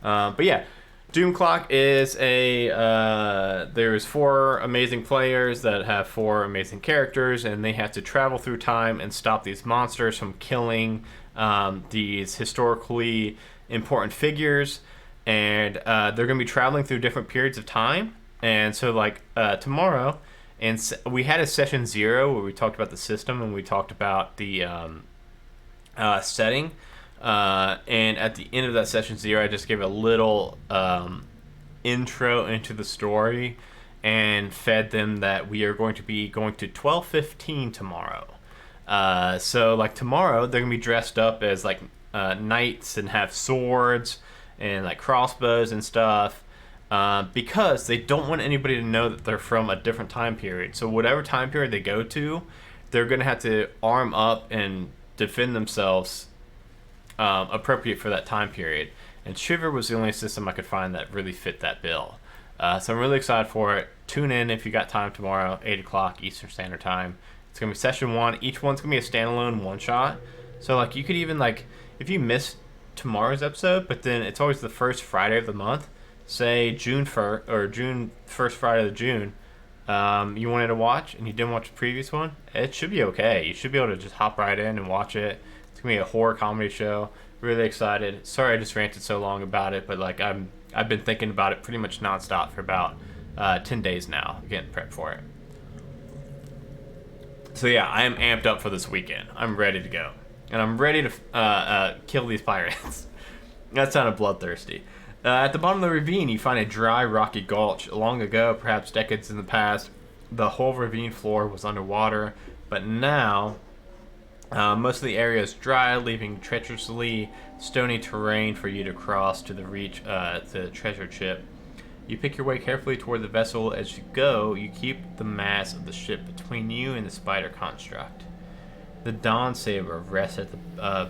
But yeah, Doom Clock is there's 4 amazing players that have 4 amazing characters, and they have to travel through time and stop these monsters from killing these historically important figures, and they're going to be traveling through different periods of time. And so, like, tomorrow, and we had a session 0 where we talked about the system and we talked about the setting. And at the end of that session 0, I just gave a little intro into the story and fed them that we are going to be going to 12:15 tomorrow. So, like, tomorrow, they're going to be dressed up as, like, knights and have swords and, like, crossbows and stuff. Because they don't want anybody to know that they're from a different time period. So whatever time period they go to, they're going to have to arm up and defend themselves appropriate for that time period. And Shiver was the only system I could find that really fit that bill. So I'm really excited for it. Tune in if you got time tomorrow, 8 o'clock Eastern Standard Time. It's going to be session 1. Each one's going to be a standalone one-shot. So, like, you could even, like, if you miss tomorrow's episode, but then it's always the first Friday of the month, say June 1st or June 1st Friday of June, you wanted to watch and you didn't watch the previous one, it should be okay. You should be able to just hop right in and watch it. It's gonna be a horror comedy show. Really excited. Sorry I just ranted so long about it, but like I've been thinking about it pretty much nonstop for about 10 days now, getting prepped for it. So yeah, I am amped up for this weekend. I'm ready to go, and I'm ready to kill these pirates. That sounded bloodthirsty. At the bottom of the ravine, you find a dry, rocky gulch. Long ago, perhaps decades in the past, the whole ravine floor was underwater, but now most of the area is dry, leaving treacherously stony terrain for you to cross to reach the treasure ship. You pick your way carefully toward the vessel. As you go, you keep the mass of the ship between you and the spider construct. The Dawn Saber rests at the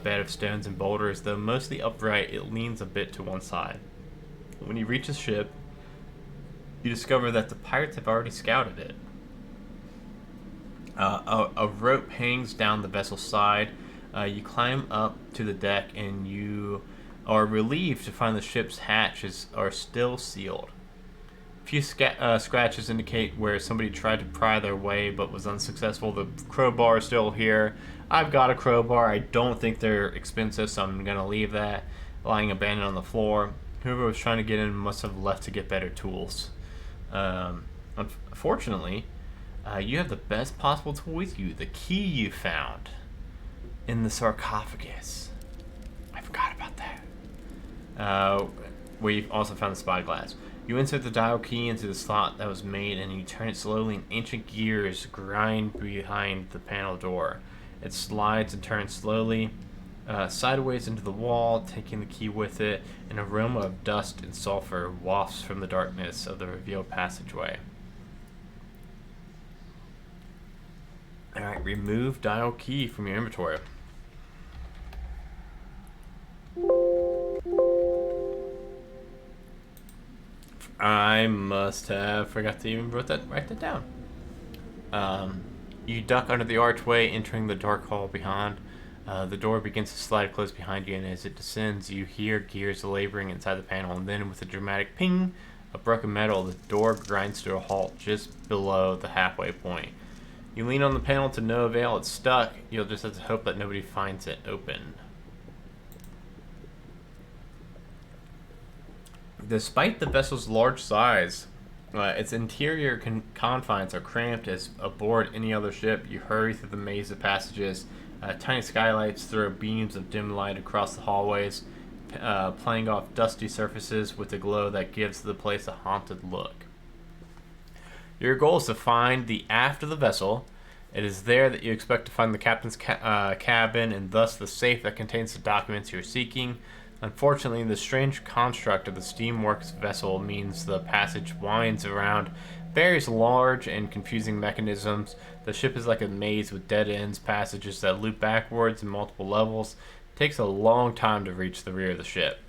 bed of stones and boulders. Though mostly upright, it leans a bit to one side. When you reach the ship, you discover that the pirates have already scouted it. A rope hangs down the vessel's side. You climb up to the deck and you are relieved to find the ship's hatches are still sealed. A few scratches indicate where somebody tried to pry their way but was unsuccessful. The crowbar is still here. I've got a crowbar. I don't think they're expensive, so I'm going to leave that lying abandoned on the floor. Whoever was trying to get in must have left to get better tools. Unfortunately, you have the best possible tool with you, the key you found in the sarcophagus. I forgot about that. Where you've also found the spyglass. You insert the dial key into the slot that was made and you turn it slowly and ancient gears grind behind the panel door. It slides and turns slowly sideways into the wall, taking the key with it. An aroma of dust and sulfur wafts from the darkness of the revealed passageway. Alright, remove dial key from your inventory. I must have forgot to even write that down. You duck under the archway, entering the dark hall behind. The door begins to slide close behind you, and as it descends, you hear gears laboring inside the panel, and then with a dramatic ping of broken metal, the door grinds to a halt just below the halfway point. You lean on the panel to no avail. It's stuck. You'll just have to hope that nobody finds it open. Despite the vessel's large size, its interior confines are cramped as aboard any other ship. You hurry through the maze of passages. Tiny skylights throw beams of dim light across the hallways, playing off dusty surfaces with a glow that gives the place a haunted look. Your goal is to find the aft of the vessel. It is there that you expect to find the captain's cabin and thus the safe that contains the documents you're seeking. Unfortunately, the strange construct of the steamworks vessel means the passage winds around various large and confusing mechanisms. The ship is like a maze with dead ends, passages that loop backwards in multiple levels. It takes a long time to reach the rear of the ship.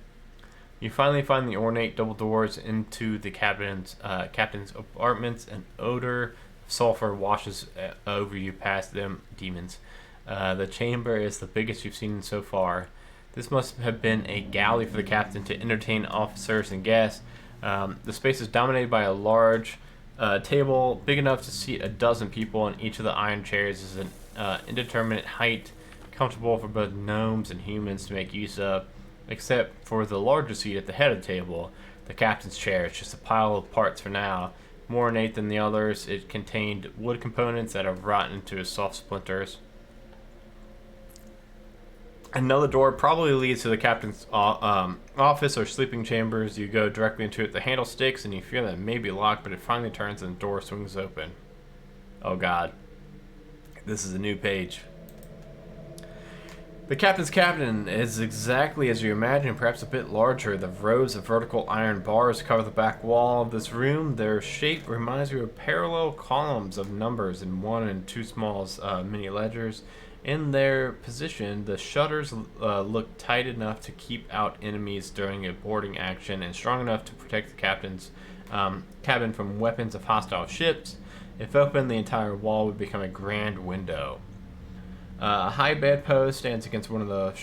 You finally find the ornate double doors into the captain's apartments. An odor of sulfur washes over you past them demons. The chamber is the biggest you've seen so far. This must have been a galley for the captain to entertain officers and guests. The space is dominated by a large table big enough to seat a dozen people, and each of the iron chairs is an indeterminate height, comfortable for both gnomes and humans to make use of. Except for the larger seat at the head of the table, the captain's chair is just a pile of parts for now. More ornate than the others, it contained wood components that have rotten into soft splinters. Another door probably leads to the captain's office or sleeping chambers. You go directly into it. The handle sticks and you feel that it may be locked, but it finally turns and the door swings open. Oh god. This is a new page. The captain's cabin is exactly as you imagine, perhaps a bit larger. The rows of vertical iron bars cover the back wall of this room. Their shape reminds you of parallel columns of numbers in one and two small mini ledgers. In their position, the shutters look tight enough to keep out enemies during a boarding action and strong enough to protect the captain's cabin from weapons of hostile ships. If open, the entire wall would become a grand window. A high bedpost stands against one of the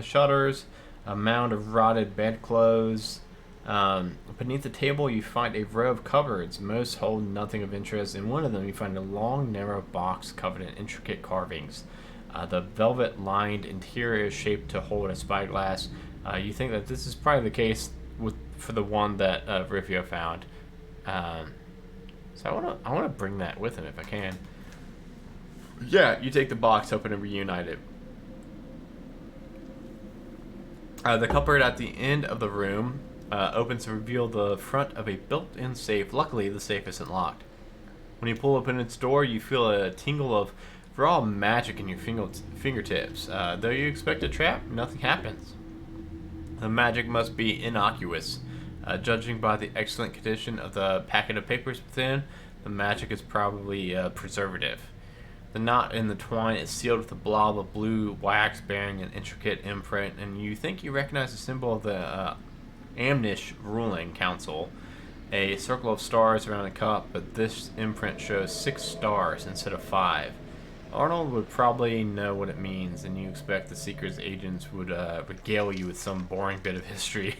shutters. A mound of rotted bedclothes. Beneath the table, you find a row of cupboards. Most hold nothing of interest. In one of them, you find a long, narrow box covered in intricate carvings. The velvet-lined interior is shaped to hold a spyglass. You think that this is probably the case for the one that Rivio found. So I want to bring that with him if I can. Yeah, you take the box open and reunite it. The cupboard at the end of the room opens to reveal the front of a built-in safe. Luckily, the safe isn't locked. When you pull open its door, you feel a tingle of raw magic in your fingertips. Though you expect a trap, nothing happens. The magic must be innocuous. Judging by the excellent condition of the packet of papers within, the magic is probably preservative. The knot in the twine is sealed with a blob of blue wax bearing an intricate imprint, and you think you recognize the symbol of the Amnish ruling council, a circle of stars around a cup, but this imprint shows 6 stars instead of 5. Arnold would probably know what it means, and you expect the Seeker's agents would regale you with some boring bit of history.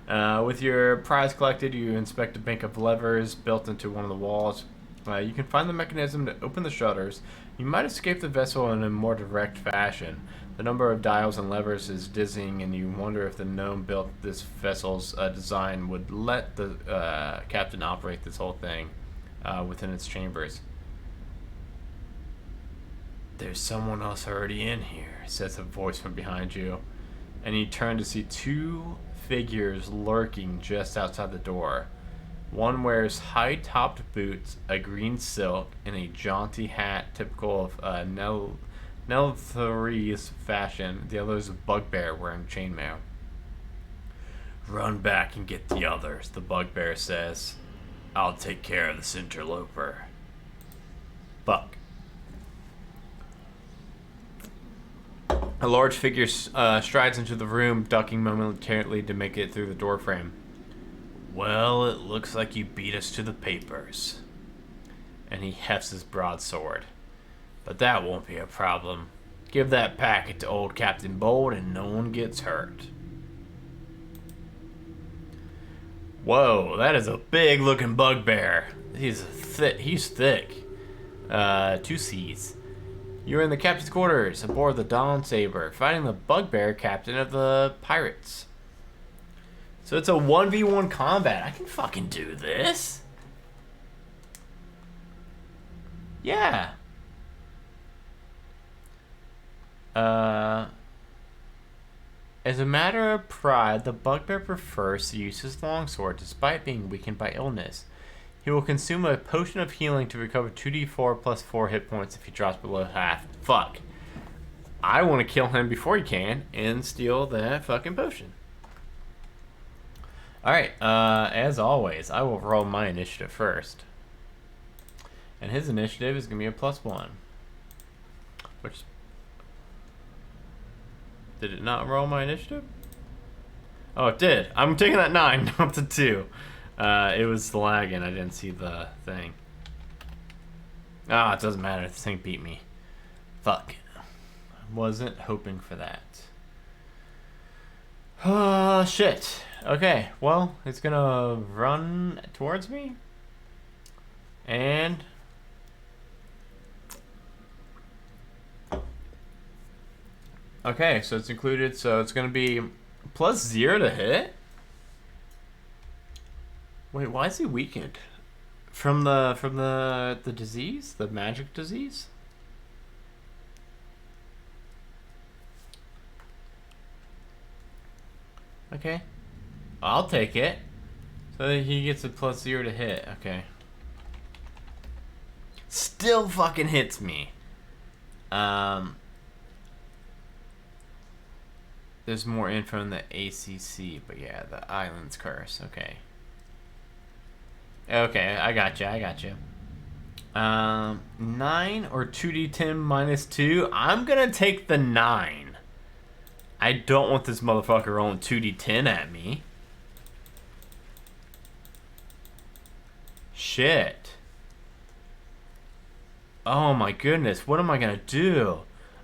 With your prize collected, you inspect a bank of levers built into one of the walls. You can find the mechanism to open the shutters. You might escape the vessel in a more direct fashion. The number of dials and levers is dizzying, and you wonder if the gnome built this vessel's design would let the captain operate this whole thing within its chambers. There's someone else already in here, says a voice from behind you. And you turn to see two figures lurking just outside the door. One wears high-topped boots, a green silk, and a jaunty hat typical of Nelthary's fashion. The other is a bugbear wearing chainmail. Run back and get the others, the bugbear says. I'll take care of this interloper. Fuck. A large figure strides into the room, ducking momentarily to make it through the doorframe. Well, it looks like you beat us to the papers. And he hefts his broadsword. But that won't be a problem. Give that packet to old Captain Bold and no one gets hurt. Whoa, that is a big looking bugbear. He's thick. 2 C's. You're in the captain's quarters aboard the Dawn Saber, fighting the bugbear captain of the pirates. So it's a 1v1 combat. I can fucking do this. Yeah. As a matter of pride, the bugbear prefers to use his longsword despite being weakened by illness. He will consume a potion of healing to recover 2d4 plus 4 hit points if he drops below half. Fuck. I want to kill him before he can and steal that fucking potion. Alright, as always, I will roll my initiative first. And his initiative is going to be a +1. Which... Did it not roll my initiative? Oh, it did. I'm taking that 9 up to 2. It was lagging. I didn't see the thing. Ah, it doesn't matter. This thing beat me. Fuck. Wasn't hoping for that. Shit. Okay, well, it's gonna run towards me. And... Okay, so it's included, so it's gonna be +0 to hit? Wait, why is he weakened? From the disease? The magic disease? Okay. I'll take it. So he gets a +0 to hit. Okay. Still fucking hits me. There's more info in the ACC, but yeah, the Island's Curse. Okay. Okay, I got you. 9 or 2d10 minus 2? I'm gonna take the 9. I don't want this motherfucker rolling 2d10 at me. Shit. Oh my goodness, what am I gonna do?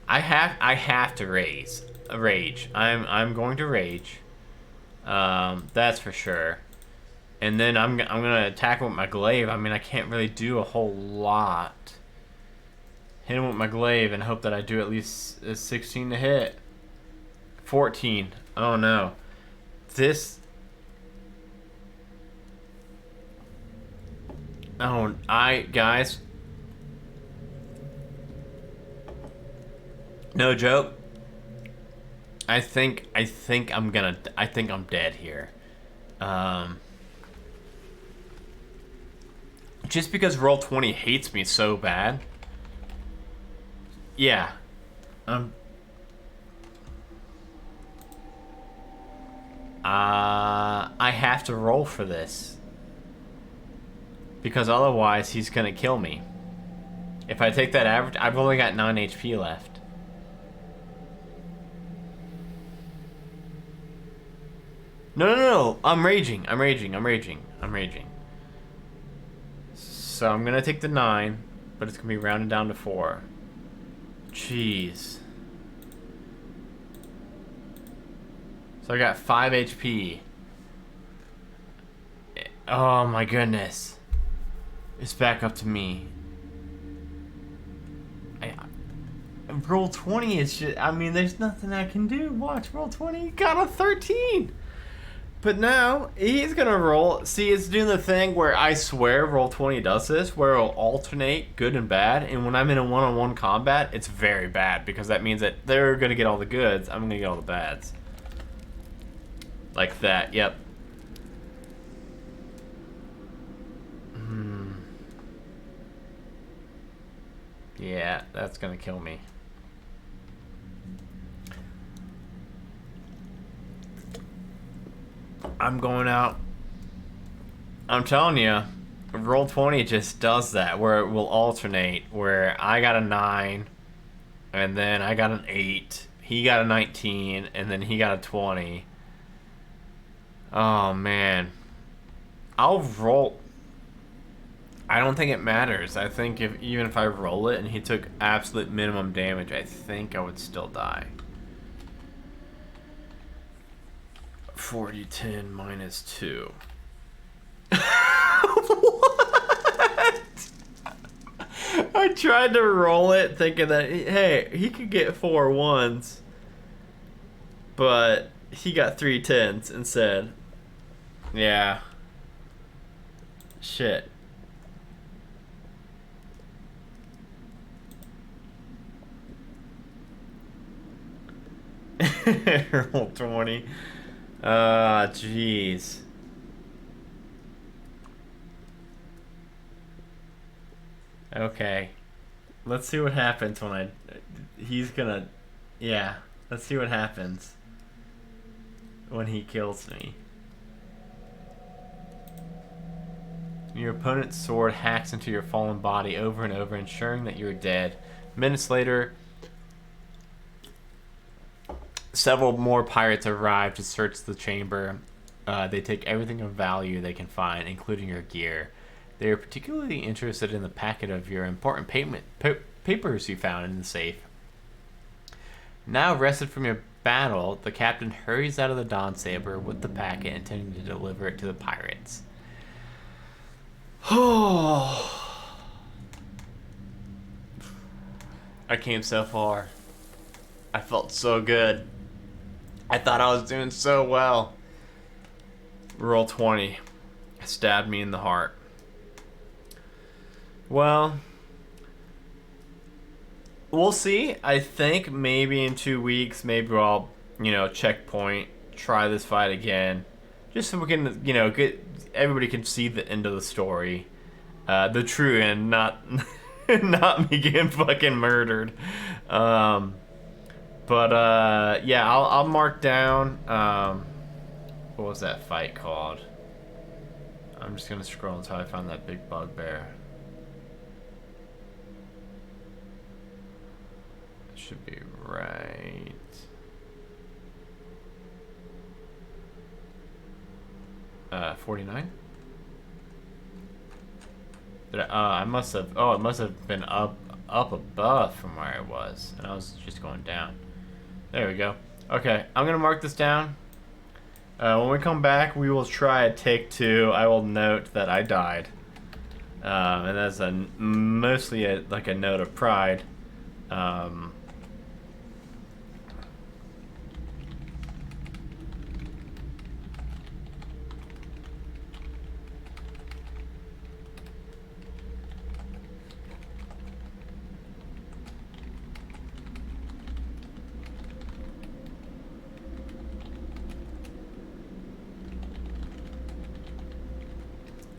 I have to rage. I'm going to rage. That's for sure. And then I'm gonna attack him with my glaive. I mean, I can't really do a whole lot. Hit him with my glaive and hope that I do at least a 16 to hit. 14. Oh no. This. Oh, guys. No joke. I think I'm dead here. Just because Roll20 hates me so bad. Yeah. I have to roll for this. Because otherwise he's gonna kill me. If I take that average, I've only got 9 HP left. No. I'm raging. So I'm gonna take the 9, but it's gonna be rounded down to 4. Jeez. So I got 5 HP. Oh my goodness. It's back up to me. Roll 20 is just, I mean, there's nothing I can do. Watch, roll 20, he got a 13. But now, he's gonna roll. See, it's doing the thing where I swear roll 20 does this, where it'll alternate good and bad. And when I'm in a one-on-one combat, it's very bad, because that means that they're gonna get all the goods, I'm gonna get all the bads. Like that, yep. Yeah, that's gonna kill me. I'm going out. I'm telling you, roll 20 just does that, where it will alternate, where I got a 9, and then I got an 8, he got a 19, and then he got a 20. Oh man. I'll roll. I don't think it matters. I think even if I roll it and he took absolute minimum damage, I think I would still die. 40-10 minus 2. What? I tried to roll it thinking that, hey, he could get 4 1s. But he got 3 10s instead. Yeah. Shit. Roll 20. Jeez. Okay. Let's see what happens when he's gonna... Yeah. Let's see what happens when he kills me. Your opponent's sword hacks into your fallen body over and over, ensuring that you're dead. Minutes later, several more pirates arrive to search the chamber. They take everything of value they can find, including your gear. They are particularly interested in the packet of your important papers you found in the safe. Now rested from your battle, the captain hurries out of the Dawn Saber with the packet, intending to deliver it to the pirates. Oh, I came so far. I felt so good. I thought I was doing so well. Roll 20. Stabbed me in the heart. Well, we'll see. I think maybe in 2 weeks, maybe I'll, checkpoint, try this fight again. Just so we can, get everybody can see the end of the story. The true end, not not me getting fucking murdered. Yeah, I'll mark down, what was that fight called? I'm just gonna scroll until I find that big bugbear. It should be right. 49? I must have, it must have been up above from where I was, and I was just going down. There we go. Okay, I'm gonna mark this down. When we come back, we will try a take 2. I will note that I died. And that's mostly like a note of pride.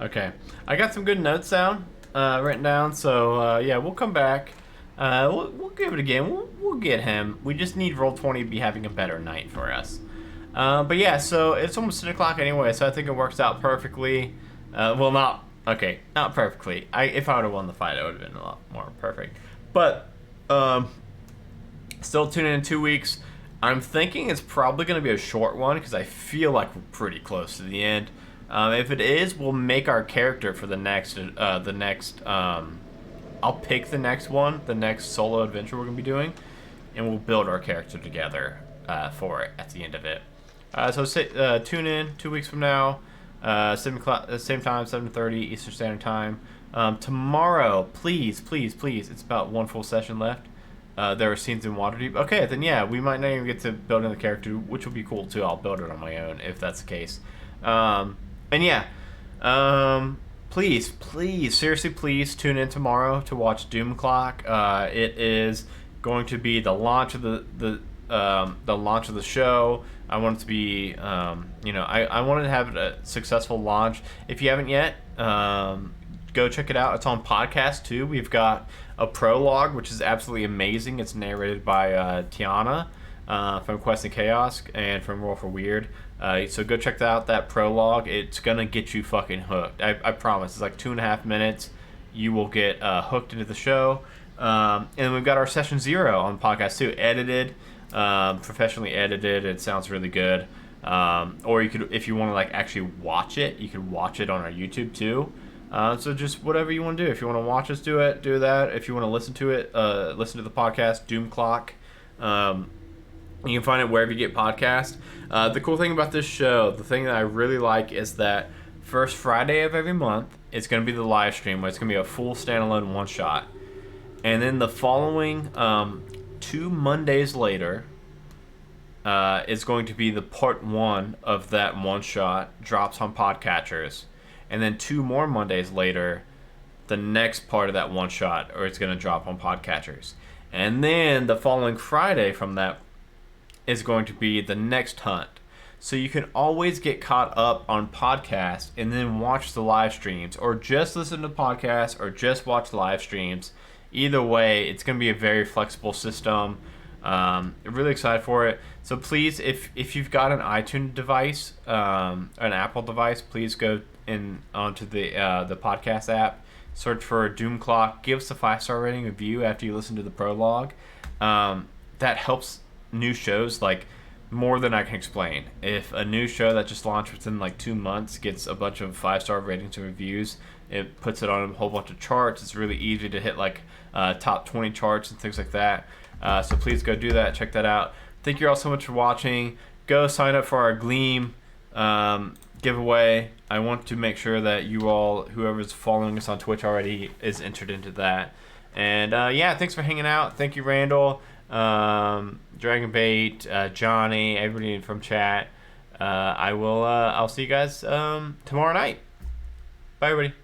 Okay, I got some good notes down, written down, so yeah, we'll come back. We'll give it again. We'll get him. We just need roll 20 to be having a better night for us. But yeah, so it's almost 10 o'clock anyway, so I think it works out perfectly. Well, not perfectly. If I would have won the fight, it would have been a lot more perfect. But still tune in 2 weeks. I'm thinking it's probably going to be a short one because I feel like we're pretty close to the end. If it is, we'll make our character for the next I'll pick the next one, the next solo adventure we're gonna be doing, and we'll build our character together for it at the end of it. So tune in 2 weeks from now, 7 o'clock, same time, 7:30 Eastern Standard Time. Tomorrow, please, it's about one full session left. There are scenes in Waterdeep. Okay, then yeah, we might not even get to build in the character, which will be cool too. I'll build it on my own if that's the case. And yeah, please, seriously, please tune in tomorrow to watch Doom Clock. It is going to be the launch of the launch of the show. I want it to be, I wanted to have a successful launch. If you haven't yet, go check it out. It's on podcast too. We've got a prologue, which is absolutely amazing. It's narrated by Tiana from Quest and Chaos and from Roll for Weird. So go check out that prologue. It's gonna get you fucking hooked. I promise. It's like 2.5 minutes. You will get hooked into the show. And we've got our session 0 on podcast too, edited, professionally edited. It sounds really good. Or you could, if you want to like actually watch it, you could watch it on our YouTube too. So just whatever you want to do. If you want to watch us do it, do that. If you want to listen to it, listen to the podcast, Doom Clock. You can find it wherever you get podcasts. The cool thing about this show, the thing that I really like is that first Friday of every month, it's going to be the live stream where it's going to be a full standalone one-shot. And then the following 2 Mondays later is going to be the part 1 of that one-shot, drops on podcatchers. And then 2 more Mondays later, the next part of that one-shot, or it's going to drop on podcatchers. And then the following Friday from that is going to be the next hunt. So you can always get caught up on podcasts and then watch the live streams, or just listen to podcasts, or just watch live streams. Either way, it's going to be a very flexible system. I'm really excited for it. So please, if you've got an iTunes device, an Apple device, please go onto the podcast app, search for Doom Clock, give us a 5-star rating, review after you listen to the prologue. That helps new shows like more than I can explain. If a new show that just launched within like 2 months gets a bunch of 5-star ratings and reviews, it puts it on a whole bunch of charts. It's really easy to hit like top 20 charts and things like that. So please go do that. Check that out. Thank you all so much for watching. Go sign up for our Gleam giveaway. I want to make sure that you all, whoever's following us on Twitch already, is entered into that. And yeah, thanks for hanging out. Thank you, Randall, Dragonbait, Johnny, everybody from chat. I'll see you guys tomorrow night. Bye, everybody.